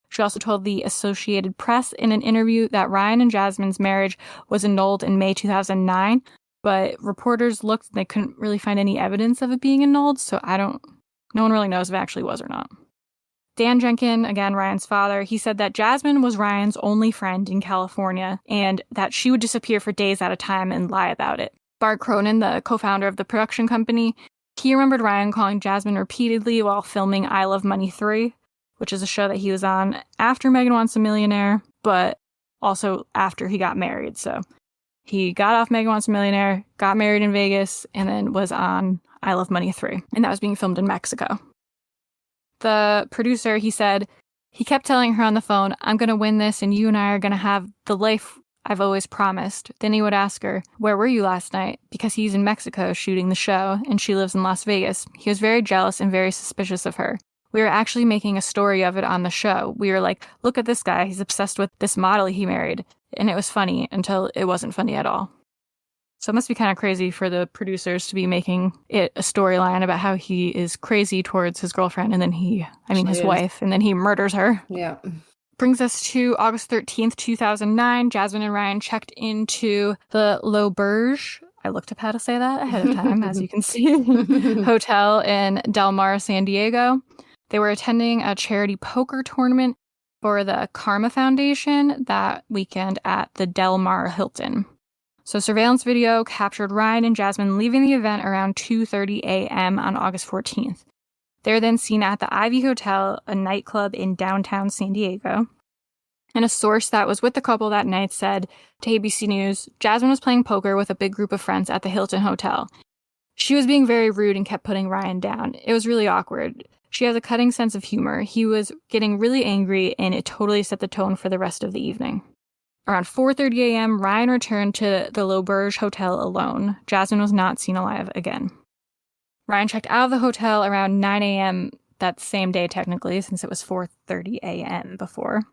She also told the Associated Press in an interview that Ryan and Jasmine's marriage was annulled in May 2009, but reporters looked and they couldn't really find any evidence of it being annulled, so no one really knows if it actually was or not. Dan Jenkins, again, Ryan's father, he said that Jasmine was Ryan's only friend in California and that she would disappear for days at a time and lie about it. Bart Cronin, the co-founder of the production company, he remembered Ryan calling Jasmine repeatedly while filming I Love Money 3, which is a show that he was on after Megan Wants a Millionaire, but also after he got married. So he got off Megan Wants a Millionaire, got married in Vegas, and then was on I Love Money 3. And that was being filmed in Mexico. The producer, he said, he kept telling her on the phone, I'm going to win this and you and I are going to have the life I've always promised. Then he would ask her, where were you last night? Because he's in Mexico shooting the show and she lives in Las Vegas. He was very jealous and very suspicious of her. We were actually making a story of it on the show. We were like, look at this guy. He's obsessed with this model he married. And it was funny until it wasn't funny at all. So it must be kind of crazy for the producers to be making it a storyline about how he is crazy towards his girlfriend and then his wife, and then he murders her.
Yeah.
Brings us to August 13th, 2009. Jasmine and Ryan checked into the L'Auberge. I looked up how to say that ahead of time, as you can see. Hotel in Del Mar, San Diego. They were attending a charity poker tournament for the Karma Foundation that weekend at the Del Mar Hilton. So surveillance video captured Ryan and Jasmine leaving the event around 2:30 a.m. on August 14th. They're then seen at the Ivy Hotel, a nightclub in downtown San Diego. And a source that was with the couple that night said to ABC News, Jasmine was playing poker with a big group of friends at the Hilton Hotel. She was being very rude and kept putting Ryan down. It was really awkward. She has a cutting sense of humor. He was getting really angry, and it totally set the tone for the rest of the evening. Around 4:30 a.m., Ryan returned to the L'Auberge Hotel alone. Jasmine was not seen alive again. Ryan checked out of the hotel around 9 a.m. that same day, technically, since it was 4:30 a.m. before.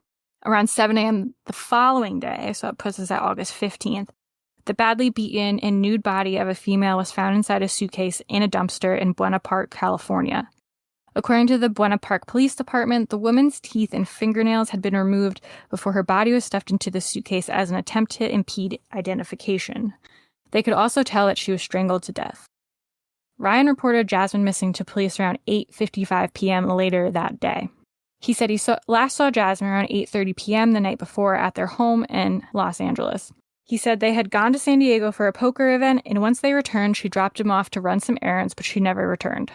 Around 7 a.m. the following day, so it puts us at August 15th, the badly beaten and nude body of a female was found inside a suitcase in a dumpster in Buena Park, California. According to the Buena Park Police Department, the woman's teeth and fingernails had been removed before her body was stuffed into the suitcase as an attempt to impede identification. They could also tell that she was strangled to death. Ryan reported Jasmine missing to police around 8:55 p.m. later that day. He said he last saw Jasmine around 8:30 p.m. the night before at their home in Los Angeles. He said they had gone to San Diego for a poker event, and once they returned, she dropped him off to run some errands, but she never returned.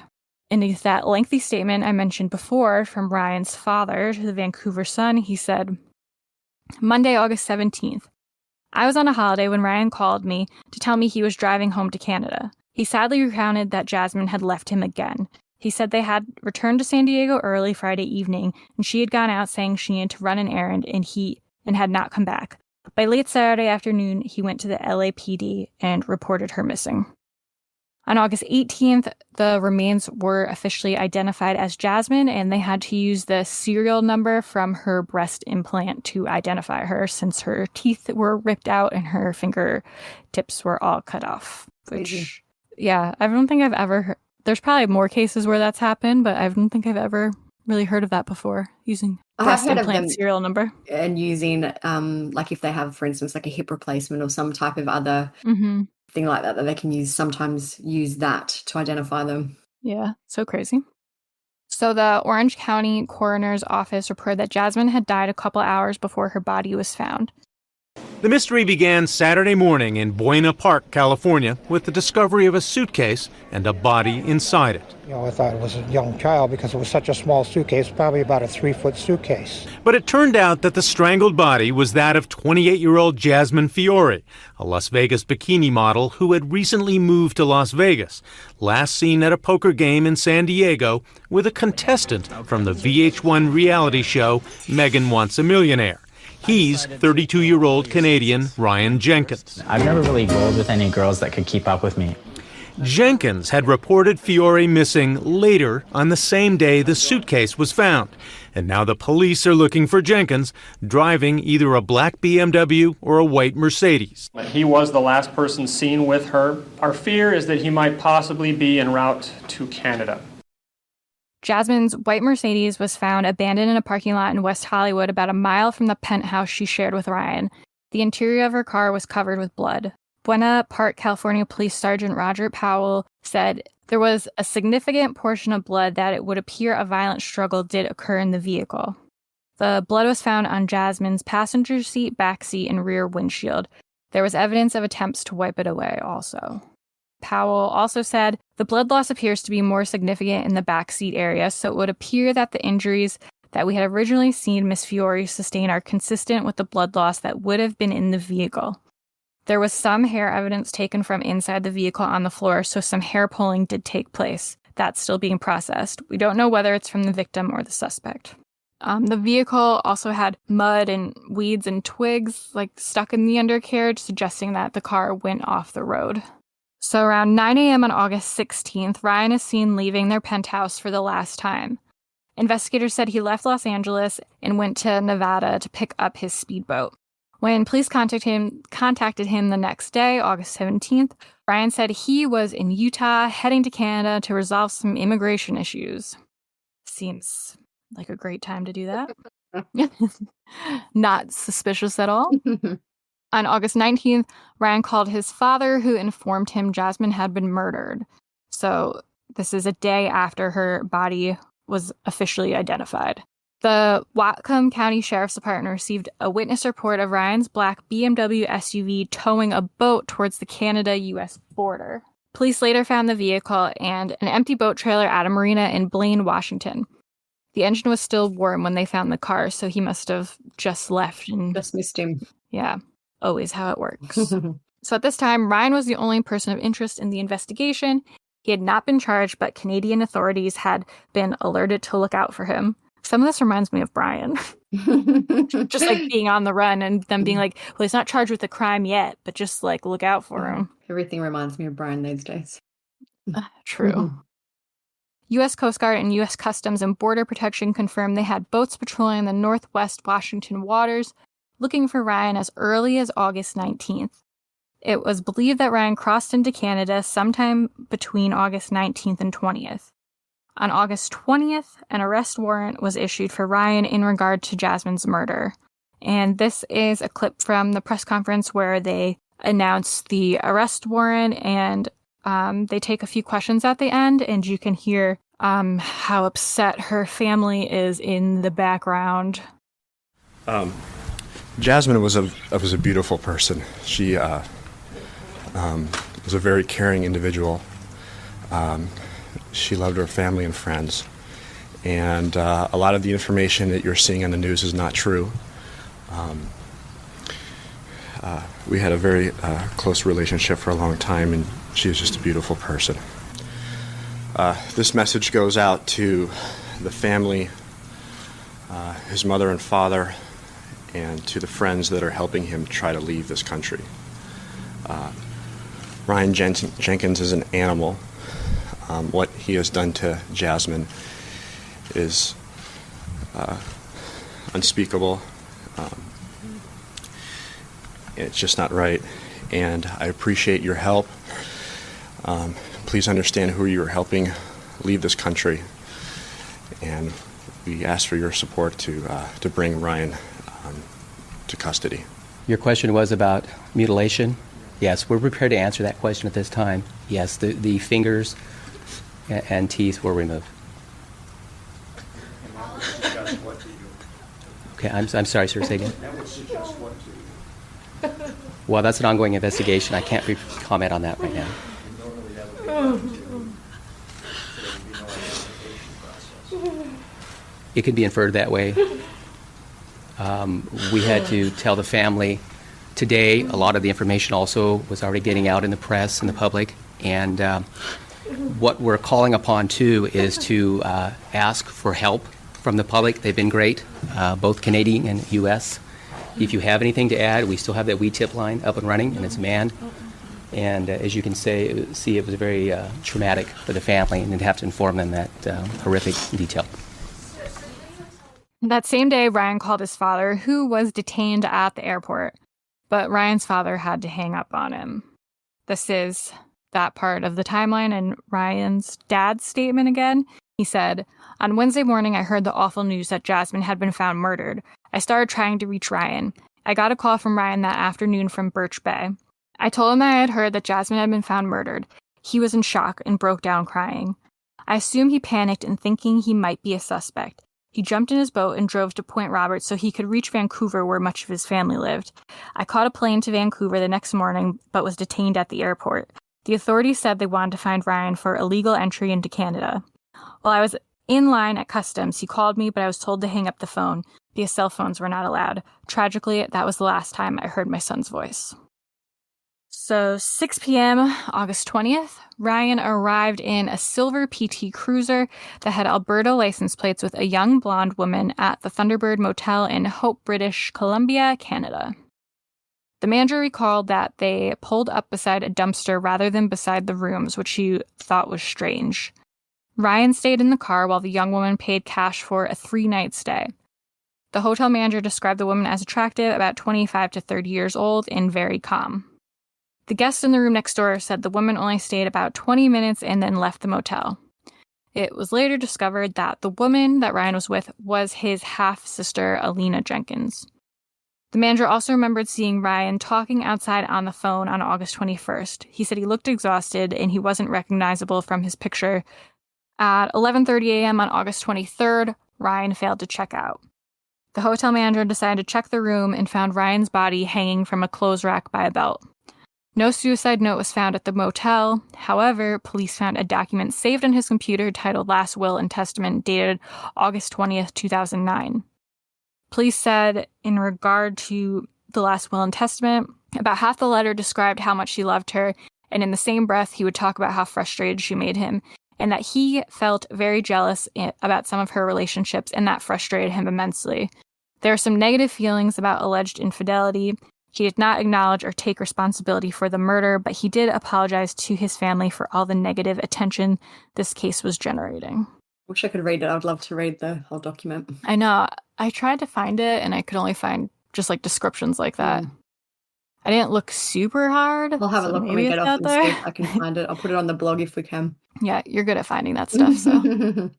In that lengthy statement I mentioned before from Ryan's father to the Vancouver Sun, he said, Monday, August 17th. I was on a holiday when Ryan called me to tell me he was driving home to Canada. He sadly recounted that Jasmine had left him again. He said they had returned to San Diego early Friday evening, and she had gone out saying she needed to run an errand and had not come back. By late Saturday afternoon, he went to the LAPD and reported her missing. On August 18th, the remains were officially identified as Jasmine, and they had to use the serial number from her breast implant to identify her since her teeth were ripped out and her fingertips were all cut off. Which, yeah, I don't think I've ever heard. There's probably more cases where that's happened, but I don't think I've ever really heard of that before, using breast implant serial number.
And using, like if they have, for instance, like a hip replacement or some type of other thing like that they can sometimes use that to identify them.
Yeah, so crazy. So the Orange County Coroner's Office reported that Jasmine had died a couple hours before her body was found.
The mystery began Saturday morning in Buena Park, California, with the discovery of a suitcase and a body inside it.
I thought it was a young child because it was such a small suitcase, probably about a 3-foot suitcase.
But it turned out that the strangled body was that of 28-year-old Jasmine Fiore, a Las Vegas bikini model who had recently moved to Las Vegas, last seen at a poker game in San Diego with a contestant from the VH1 reality show Megan Wants a Millionaire. He's 32-year-old Canadian Ryan Jenkins.
I've never really rolled with any girls that could keep up with me.
Jenkins had reported Fiore missing later on the same day the suitcase was found. And now the police are looking for Jenkins driving either a black BMW or a white Mercedes.
He was the last person seen with her. Our fear is that he might possibly be en route to Canada.
Jasmine's white Mercedes was found abandoned in a parking lot in West Hollywood about a mile from the penthouse she shared with Ryan. The interior of her car was covered with blood. Buena Park, California Police Sergeant Roger Powell said there was a significant portion of blood that it would appear a violent struggle did occur in the vehicle. The blood was found on Jasmine's passenger seat, back seat, and rear windshield. There was evidence of attempts to wipe it away also. Powell also said the blood loss appears to be more significant in the backseat area, so it would appear that the injuries that we had originally seen Miss Fiore sustain are consistent with the blood loss that would have been in the vehicle. There was some hair evidence taken from inside the vehicle on the floor, so some hair pulling did take place. That's still being processed. We don't know whether it's from the victim or the suspect. The vehicle also had mud and weeds and twigs stuck in the undercarriage, suggesting that the car went off the road. So around 9 a.m. on August 16th, Ryan is seen leaving their penthouse for the last time. Investigators said he left Los Angeles and went to Nevada to pick up his speedboat. When police contacted him the next day, August 17th, Ryan said he was in Utah heading to Canada to resolve some immigration issues. Seems like a great time to do that. Not suspicious at all. On August 19th, Ryan called his father, who informed him Jasmine had been murdered. So this is a day after her body was officially identified. The Whatcom County Sheriff's Department received a witness report of Ryan's black BMW SUV towing a boat towards the Canada-U.S. border. Police later found the vehicle and an empty boat trailer at a marina in Blaine, Washington. The engine was still warm when they found the car, so he must have just left and
just missed him.
Yeah. Always how it works. So at this time, Ryan was the only person of interest in the investigation. He had not been charged, but Canadian authorities had been alerted to look out for him. Some of this reminds me of Brian. Just being on the run and them being like, well, he's not charged with a crime yet, but just look out for him.
Everything reminds me of Brian these days.
True. U.S. Coast Guard and U.S. Customs and Border Protection confirmed they had boats patrolling the northwest Washington waters looking for Ryan as early as August 19th. It was believed that Ryan crossed into Canada sometime between August 19th and 20th. On August 20th, an arrest warrant was issued for Ryan in regard to Jasmine's murder. And this is a clip from the press conference where they announced the arrest warrant and They take a few questions at the end, and you can hear how upset her family is in the background.
Jasmine was a beautiful person. She was a very caring individual. She loved her family and friends. And a lot of the information that you're seeing on the news is not true. We had a very close relationship for a long time, and she was just a beautiful person. This message goes out to the family, his mother and father, and to the friends that are helping him try to leave this country. Ryan Jenkins is an animal. What he has done to Jasmine is unspeakable. It's just not right, and I appreciate your help. Please understand who you're helping leave this country, and we ask for your support to bring Ryan to custody.
Your question was about mutilation. Yes, we're prepared to answer that question at this time. Yes, the fingers and teeth were removed. Okay, I'm sorry, sir, say again. Well, that's an ongoing investigation. I can't comment on that right now. It could be inferred that way. We had to tell the family today. A lot of the information also was already getting out in the press and the public. And what we're calling upon, too, is to ask for help from the public. They've been great, both Canadian and U.S. If you have anything to add, we still have that WeTip line up and running, and it's manned. And as you can see, it was very traumatic for the family, and to have to inform them that horrific detail.
That same day, Ryan called his father, who was detained at the airport. But Ryan's father had to hang up on him. This is that part of the timeline and Ryan's dad's statement again. He said, "On Wednesday morning, I heard the awful news that Jasmine had been found murdered. I started trying to reach Ryan. I got a call from Ryan that afternoon from Birch Bay. I told him that I had heard that Jasmine had been found murdered. He was in shock and broke down crying. I assume he panicked and thinking he might be a suspect. He jumped in his boat and drove to Point Roberts so he could reach Vancouver, where much of his family lived. I caught a plane to Vancouver the next morning, but was detained at the airport. The authorities said they wanted to find Ryan for illegal entry into Canada. While I was in line at customs, he called me, but I was told to hang up the phone because cell phones were not allowed. Tragically, that was the last time I heard my son's voice." So 6 p.m., August 20th, Ryan arrived in a silver PT Cruiser that had Alberta license plates with a young blonde woman at the Thunderbird Motel in Hope, British Columbia, Canada. The manager recalled that they pulled up beside a dumpster rather than beside the rooms, which he thought was strange. Ryan stayed in the car while the young woman paid cash for a 3-night stay. The hotel manager described the woman as attractive, about 25 to 30 years old, and very calm. The guest in the room next door said the woman only stayed about 20 minutes and then left the motel. It was later discovered that the woman that Ryan was with was his half-sister, Alina Jenkins. The manager also remembered seeing Ryan talking outside on the phone on August 21st. He said he looked exhausted and he wasn't recognizable from his picture. At 11:30 a.m. on August 23rd, Ryan failed to check out. The hotel manager decided to check the room and found Ryan's body hanging from a clothes rack by a belt. No suicide note was found at the motel. However, police found a document saved on his computer titled Last Will and Testament dated August 20th, 2009. Police said in regard to the Last Will and Testament, about half the letter described how much he loved her, and in the same breath he would talk about how frustrated she made him, and that he felt very jealous about some of her relationships, and that frustrated him immensely. There are some negative feelings about alleged infidelity. He did not acknowledge or take responsibility for the murder, but he did apologize to his family for all the negative attention this case was generating.
Wish I could read it. I would love to read the whole document.
I know. I tried to find it, and I could only find just like descriptions like that. I didn't look super hard.
I'll have a look when we get off and see if I can find it. I'll put it on the blog if we can.
Yeah, you're good at finding that stuff. So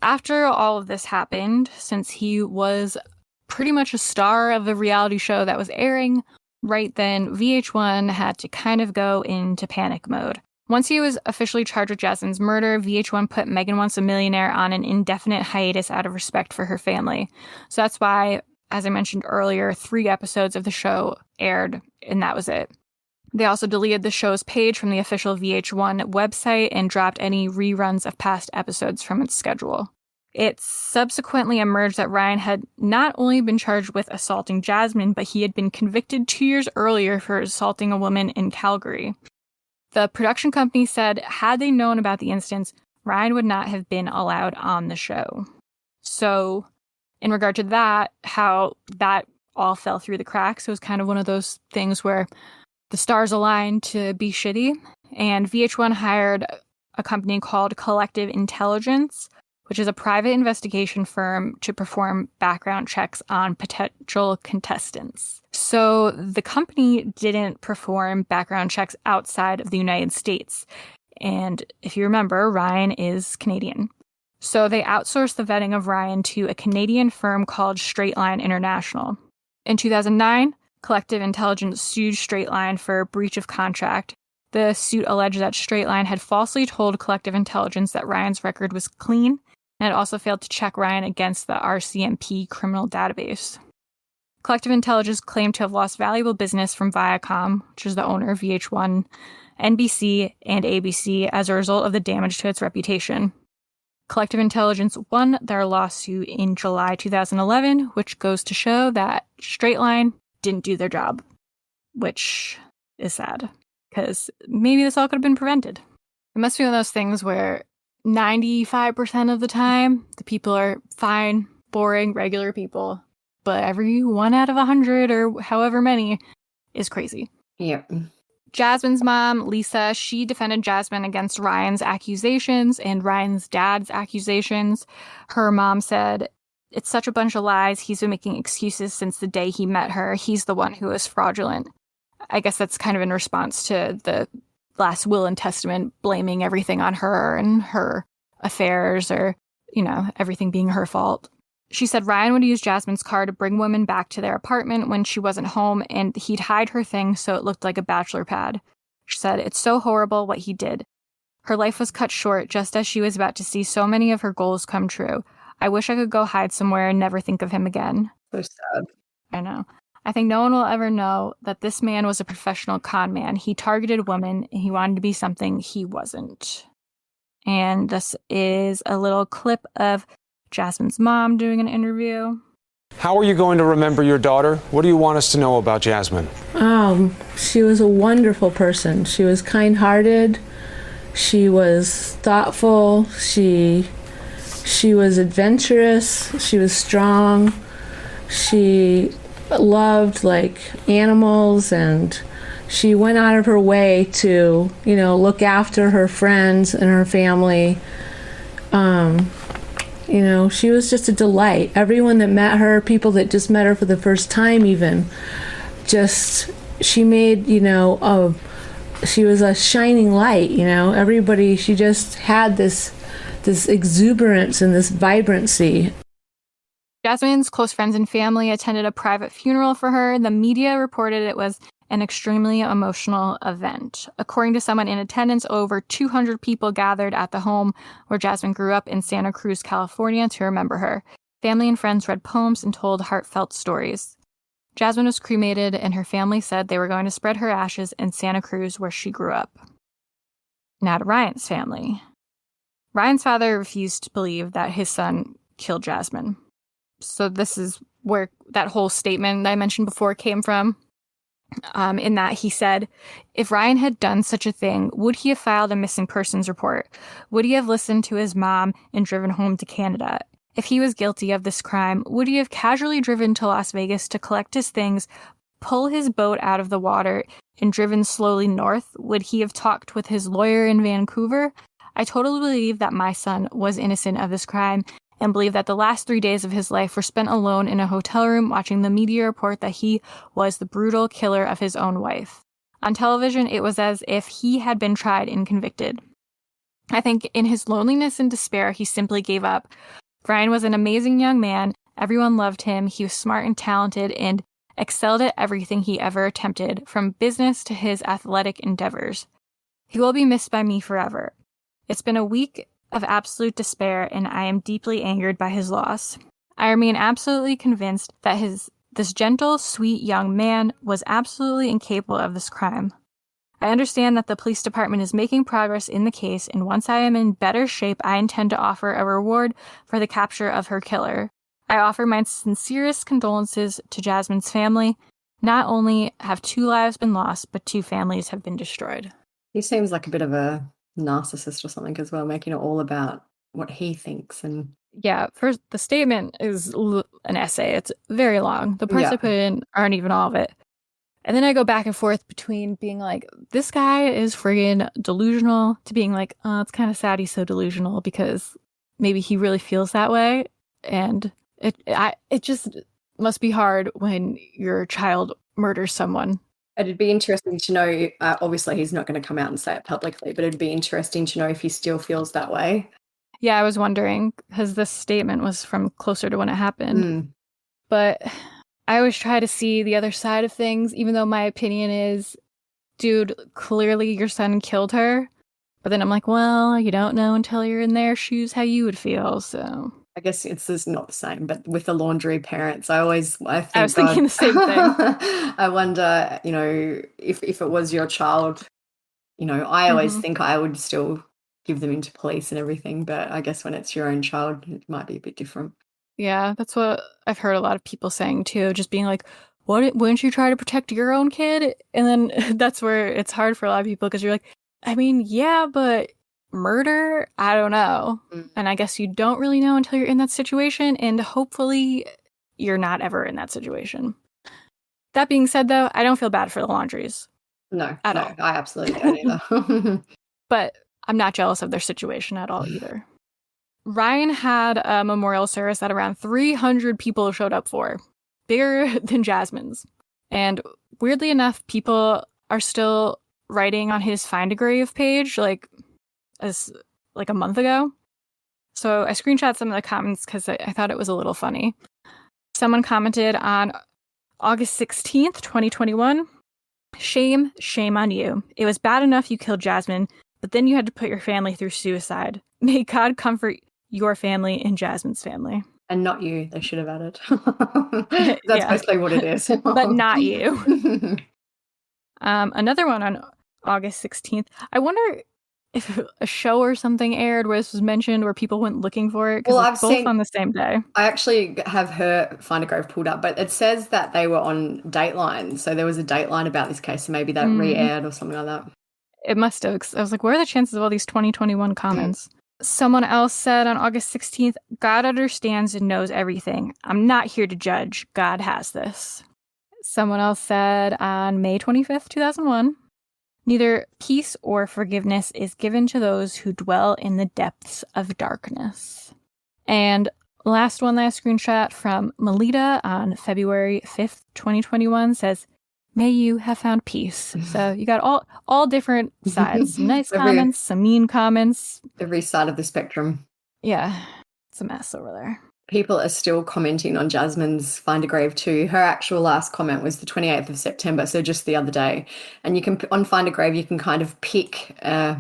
after all of this happened, since he was pretty much a star of the reality show that was airing right then, VH1 had to kind of go into panic mode. Once he was officially charged with Jasmine's murder, VH1 put Megan Wants a Millionaire on an indefinite hiatus out of respect for her family. So that's why, as I mentioned earlier, 3 episodes of the show aired, and that was it. They also deleted the show's page from the official VH1 website and dropped any reruns of past episodes from its schedule. It subsequently emerged that Ryan had not only been charged with assaulting Jasmine, but he had been convicted 2 years earlier for assaulting a woman in Calgary. The production company said had they known about the instance, Ryan would not have been allowed on the show. So, in regard to that, how that all fell through the cracks, it was kind of one of those things where the stars aligned to be shitty, and VH1 hired a company called Collective Intelligence, which is a private investigation firm to perform background checks on potential contestants. So the company didn't perform background checks outside of the United States. And if you remember, Ryan is Canadian. So they outsourced the vetting of Ryan to a Canadian firm called Straight Line International. In 2009, Collective Intelligence sued Straight Line for breach of contract. The suit alleged that Straight Line had falsely told Collective Intelligence that Ryan's record was clean, and it also failed to check Ryan against the RCMP criminal database. Collective Intelligence claimed to have lost valuable business from Viacom, which is the owner of VH1, NBC, and ABC as a result of the damage to its reputation. Collective Intelligence won their lawsuit in July 2011, which goes to show that Straight Line didn't do their job, which is sad, because maybe this all could have been prevented. It must be one of those things where 95% of the time, the people are fine, boring, regular people, but every 1 out of 100 or however many is crazy.
Yep.
Jasmine's mom, Lisa, she defended Jasmine against Ryan's accusations and Ryan's dad's accusations. Her mom said, "It's such a bunch of lies. He's been making excuses since the day he met her. He's the one who is fraudulent." I guess that's kind of in response to the last will and testament, blaming everything on her and her affairs or, everything being her fault. She said Ryan would use Jasmine's car to bring women back to their apartment when she wasn't home, and he'd hide her things so it looked like a bachelor pad. She said, "It's so horrible what he did. Her life was cut short just as she was about to see so many of her goals come true. I wish I could go hide somewhere and never think of him again."
So sad.
I know. I think no one will ever know that this man was a professional con man. He targeted women, and he wanted to be something he wasn't. And this is a little clip of Jasmine's mom doing an interview.
How are you going to remember your daughter? What do you want us to know about Jasmine?
She was a wonderful person. She was kind-hearted. She was thoughtful. She was adventurous. She was strong. She loved animals, and she went out of her way to look after her friends and her family. She was just a delight. Everyone that met her, people that just met her for the first time even, she made, she was a shining light, everybody, she just had this exuberance and this vibrancy.
Jasmine's close friends and family attended a private funeral for her. The media reported it was an extremely emotional event. According to someone in attendance, over 200 people gathered at the home where Jasmine grew up in Santa Cruz, California, to remember her. Family and friends read poems and told heartfelt stories. Jasmine was cremated, and her family said they were going to spread her ashes in Santa Cruz, where she grew up. Now to Ryan's family. Ryan's father refused to believe that his son killed Jasmine. So this is where that whole statement that I mentioned before came from. In that he said, if Ryan had done such a thing, would he have filed a missing persons report? Would he have listened to his mom and driven home to Canada? If he was guilty of this crime, would he have casually driven to Las Vegas to collect his things, pull his boat out of the water, and driven slowly north? Would he have talked with his lawyer in Vancouver? I totally believe that my son was innocent of this crime, and believe that the last 3 days of his life were spent alone in a hotel room watching the media report that he was the brutal killer of his own wife. On television, it was as if he had been tried and convicted. I think in his loneliness and despair, he simply gave up. Ryan was an amazing young man. Everyone loved him. He was smart and talented and excelled at everything he ever attempted, from business to his athletic endeavors. He will be missed by me forever. It's been a week of absolute despair, and I am deeply angered by his loss. I remain absolutely convinced that this gentle, sweet young man was absolutely incapable of this crime. I understand that the police department is making progress in the case, and once I am in better shape, I intend to offer a reward for the capture of her killer. I offer my sincerest condolences to Jasmine's family. Not only have 2 lives been lost, but 2 families have been destroyed.
He seems like a bit of a narcissist or something as well, making it all about what he thinks. And
yeah, first, the statement is an essay. It's very long. The parts I put in aren't even all of it. And then I go back and forth between being like, this guy is friggin' delusional, to being like, oh, it's kind of sad he's so delusional because maybe he really feels that way. And it just must be hard when your child murders someone.
It'd be interesting to know, obviously he's not going to come out and say it publicly, but it'd be interesting to know if he still feels that way.
Yeah, I was wondering, because this statement was from closer to when it happened. But I always try to see the other side of things, even though my opinion is, dude, clearly your son killed her. But then I'm like, well, you don't know until you're in their shoes how you would feel, so...
I guess it's just not the same, but with the laundry parents, I was
thinking the same thing.
I wonder, if it was your child, I always think I would still give them into police and everything, but I guess when it's your own child, it might be a bit different.
Yeah, that's what I've heard a lot of people saying too, just being like, wouldn't you try to protect your own kid? And then that's where it's hard for a lot of people, because you're like, I mean, yeah, but murder? I don't know. And I guess you don't really know until you're in that situation, and hopefully you're not ever in that situation. That being said, though, I don't feel bad for the Laundries.
No,
at all.
I absolutely don't either.
But I'm not jealous of their situation at all either. Ryan had a memorial service that around 300 people showed up for, bigger than Jasmine's. And weirdly enough, people are still writing on his Find a Grave page, like a month ago. So I screenshot some of the comments because I thought it was a little funny. Someone commented on August 16th, 2021, shame on you. It was bad enough you killed Jasmine, but then you had to put your family through suicide. May God comfort your family and Jasmine's family.
And not you, they should have added. That's basically what it is.
But not you. Another one on August 16th. I wonder if a show or something aired where this was mentioned, where people went looking for it, because it's both on the same day.
I actually have her Find a Grave pulled up, but it says that they were on Dateline, so there was a Dateline about this case, so maybe that re-aired or something like that.
It must have. I was like, what are the chances of all these 2021 comments? Someone else said on August 16th, God understands and knows everything. I'm not here to judge. God has this. Someone else said on May 25th, 2001, neither peace or forgiveness is given to those who dwell in the depths of darkness. And last one that I screenshot from Melita on February 5th, 2021 says, may you have found peace. So you got all different sides. Some nice comments, some mean comments.
Every side of the spectrum.
Yeah, it's a mess over there.
People are still commenting on Jasmine's Find a Grave too. Her actual last comment was the 28th of September, so just the other day. And you can, on Find a Grave, you can kind of pick or,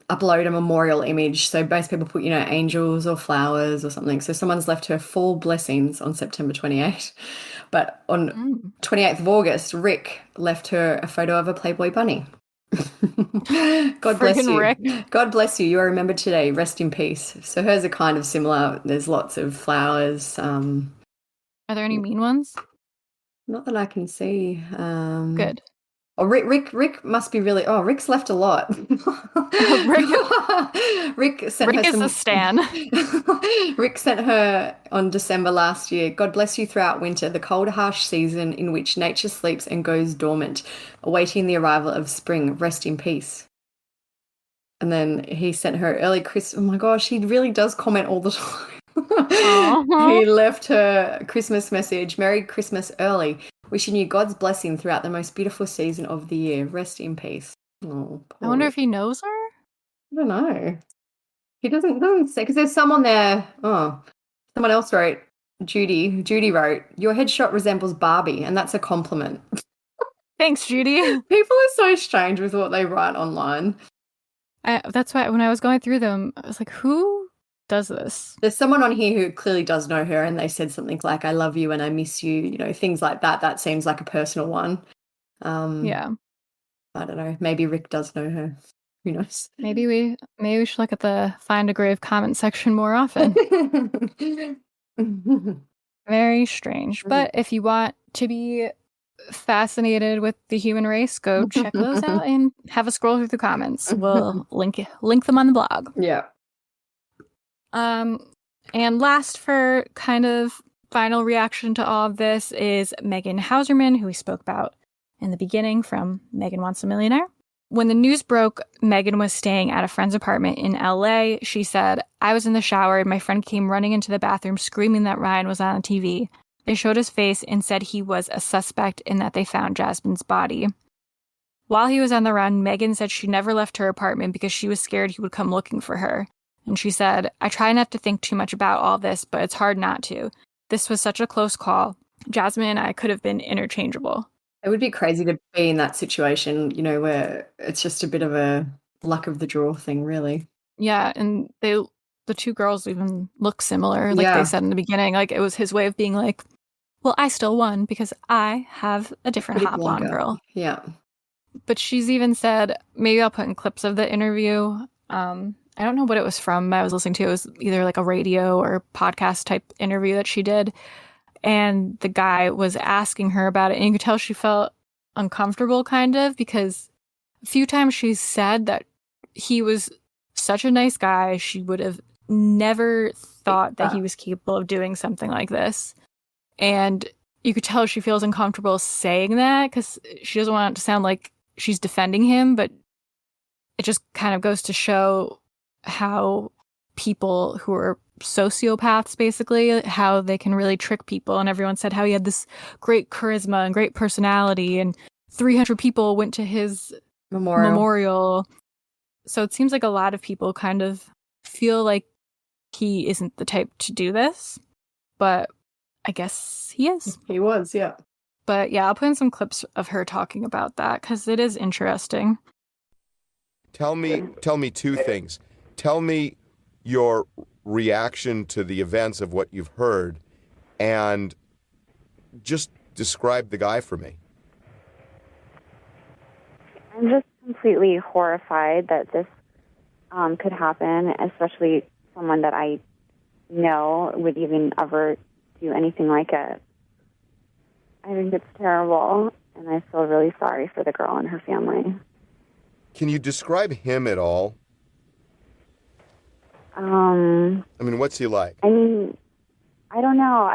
upload a memorial image. So most people put, angels or flowers or something. So someone's left her 4 blessings on September 28th. But on 28th of August, Rick left her a photo of a Playboy bunny. God bless you.
Rick.
God bless you. You are remembered today. Rest in peace. So hers are kind of similar. There's lots of flowers.
Are there any mean ones?
Not that I can see.
Good.
Oh, Rick must be really. Oh, Rick's left a lot. Rick sent her
a stan.
Rick sent her on December last year. God bless you throughout winter, the cold, harsh season in which nature sleeps and goes dormant, awaiting the arrival of spring. Rest in peace. And then he sent her early Christmas. Oh my gosh, he really does comment all the time. He left her Christmas message. Merry Christmas early. Wishing you God's blessing throughout the most beautiful season of the year. Rest in peace. Oh,
I wonder if he knows her?
I don't know. He doesn't say, because there's someone there. Oh, someone else wrote, Judy wrote, your headshot resembles Barbie, and that's a compliment.
Thanks, Judy.
People are so strange with what they write online.
That's why when I was going through them, I was like, who does this?
There's someone on here who clearly does know her, and they said something like, I love you and I miss you, you know, things like that. That seems like a personal one.
Yeah.
I don't know. Maybe Rick does know her. Who knows?
Maybe we should look at the Find a Grave comment section more often. Very strange. But if you want to be fascinated with the human race, go check those out and have a scroll through the comments. We'll link them on the blog.
Yeah.
And last, for kind of final reaction to all of this, is Megan Hauserman, who we spoke about in the beginning from Megan Wants a Millionaire. When the news broke, Megan was staying at a friend's apartment in LA. She said, I was in the shower and my friend came running into the bathroom screaming that Ryan was on the TV. They showed his face and said he was a suspect and that they found Jasmine's body. While he was on the run, Megan said she never left her apartment because she was scared he would come looking for her. And she said, I try not to think too much about all this, but it's hard not to. This was such a close call. Jasmine and I could have been interchangeable.
It would be crazy to be in that situation, you know, where it's just a bit of a luck of the draw thing, really.
Yeah, and the two girls even look similar, like they said in the beginning. Like, it was his way of being like, well, I still won because I have a different hot blonde girl.
Yeah.
But she's even said, maybe I'll put in clips of the interview. I don't know what it was from. I was listening to it. It was either like a radio or podcast type interview that she did. And the guy was asking her about it. And you could tell she felt uncomfortable kind of, because a few times she said that he was such a nice guy. She would have never thought that he was capable of doing something like this. And you could tell she feels uncomfortable saying that because she doesn't want it to sound like she's defending him. But it just kind of goes to show how people who are sociopaths, basically, how they can really trick people. And everyone said how he had this great charisma and great personality, and 300 people went to his memorial. So it seems like a lot of people kind of feel like he isn't the type to do this, but I guess he is.
He was, yeah.
But yeah, I'll put in some clips of her talking about that because it is interesting.
Tell me two things. Tell me your reaction to the events of what you've heard, and just describe the guy for me.
I'm just completely horrified that this could happen, especially someone that I know would even ever do anything like it. I think it's terrible, and I feel really sorry for the girl and her family.
Can you describe him at all? I mean, what's he like?
I mean, I don't know.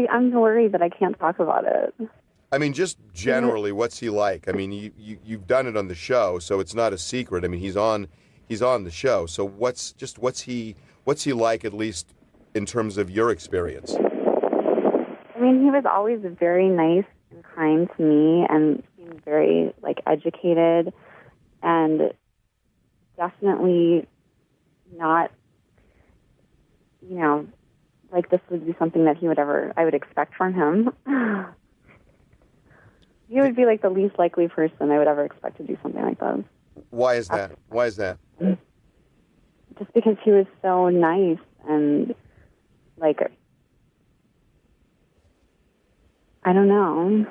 I'm worried that I can't talk about it.
I mean, just generally, what's he like? I mean, you've done it on the show, so it's not a secret. I mean, he's on the show. So what's he like, at least in terms of your experience?
I mean, he was always very nice and kind to me, and seemed very educated, and definitely not, this would be something that I would expect from him. He would be the least likely person I would ever expect to do something like that.
Why is that?
Just because he was so nice and I don't know.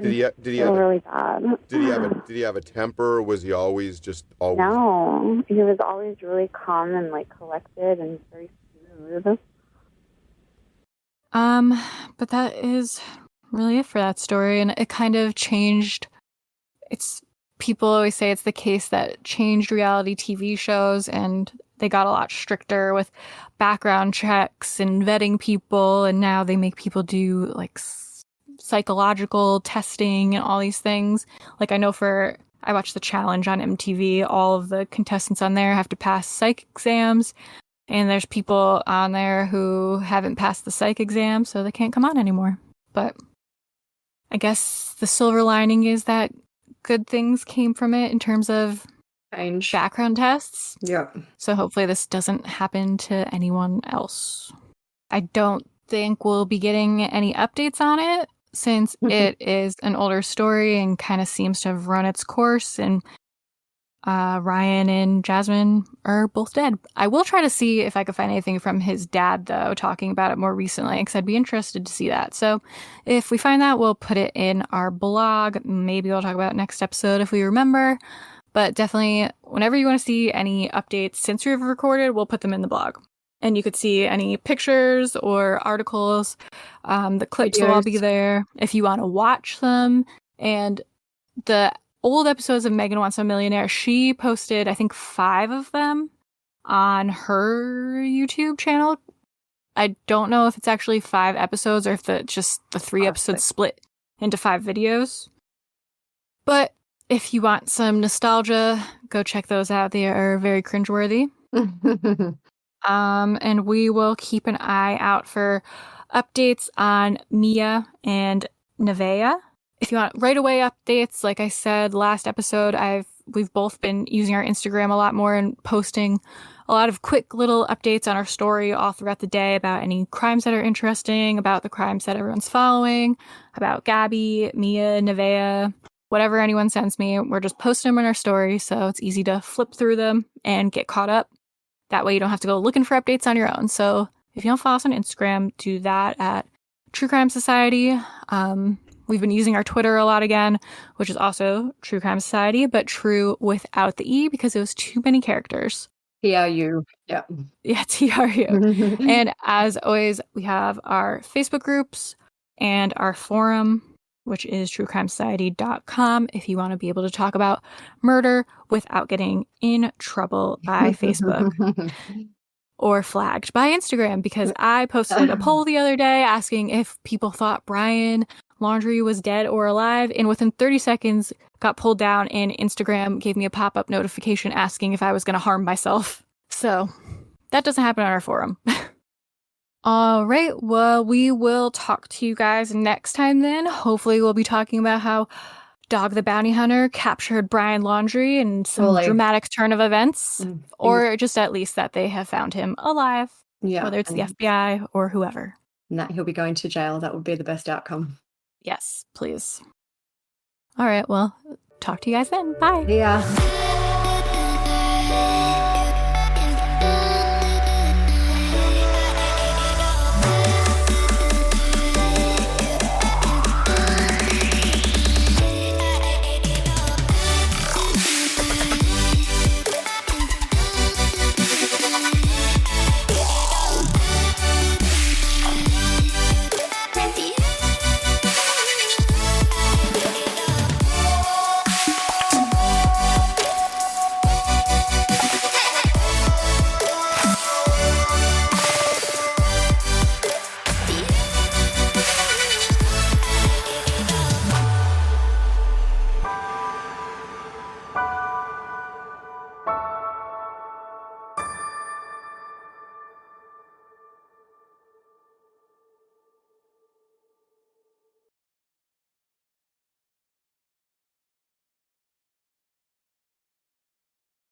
Did he
feel really bad.
Did he have a temper? Or was he always?
No, he was always really calm and collected and very smooth.
But that is really it for that story, and it kind of changed. People always say it's the case that changed reality TV shows, and they got a lot stricter with background checks and vetting people, and now they make people do psychological testing and all these things. I know I watched The Challenge on MTV, all of the contestants on there have to pass psych exams, and there's people on there who haven't passed the psych exam, so they can't come on anymore. But I guess the silver lining is that good things came from it in terms of background tests.
Yeah.
So hopefully this doesn't happen to anyone else. I don't think we'll be getting any updates on it since it is an older story and kind of seems to have run its course, and Ryan and Jasmine are both dead. I will try to see if I could find anything from his dad, though, talking about it more recently, because I'd be interested to see that. So if we find that, we'll put it in our blog. Maybe we'll talk about it next episode if we remember. But definitely, whenever you want to see any updates since we've recorded, we'll put them in the blog. And you could see any pictures or articles. The clips will all be there if you want to watch them. And the old episodes of Megan Wants a Millionaire, she posted, I think, 5 of them on her YouTube channel. I don't know if it's actually 5 episodes or if just the 3 episodes split into 5 videos. But if you want some nostalgia, go check those out. They are very cringeworthy. And we will keep an eye out for updates on Mia and Nevaeh. If you want right away updates, like I said last episode, we've both been using our Instagram a lot more and posting a lot of quick little updates on our story all throughout the day about any crimes that are interesting, about the crimes that everyone's following, about Gabby, Mia, Nevaeh, whatever anyone sends me. We're just posting them in our story, so it's easy to flip through them and get caught up. That way you don't have to go looking for updates on your own. So if you don't follow us on Instagram, do that at True Crime Society. We've been using our Twitter a lot again, which is also True Crime Society, but true without the E because it was too many characters.
TRU. Yeah.
Yeah, TRU. And as always, we have our Facebook groups and our forum, which is truecrimesociety.com, if you want to be able to talk about murder without getting in trouble by Facebook or flagged by Instagram, because I posted a poll the other day asking if people thought Brian Laundrie was dead or alive, and within 30 seconds got pulled down, and Instagram gave me a pop-up notification asking if I was going to harm myself. So that doesn't happen on our forum. All right, well, we will talk to you guys next time then. Hopefully we'll be talking about how Dog the Bounty Hunter captured Brian Laundrie and some dramatic turn of events, or just at least that they have found him alive, whether it's the FBI or whoever.
And that he'll be going to jail. That would be the best outcome.
Yes, please. All right, well, talk to you guys then. Bye.
Yeah.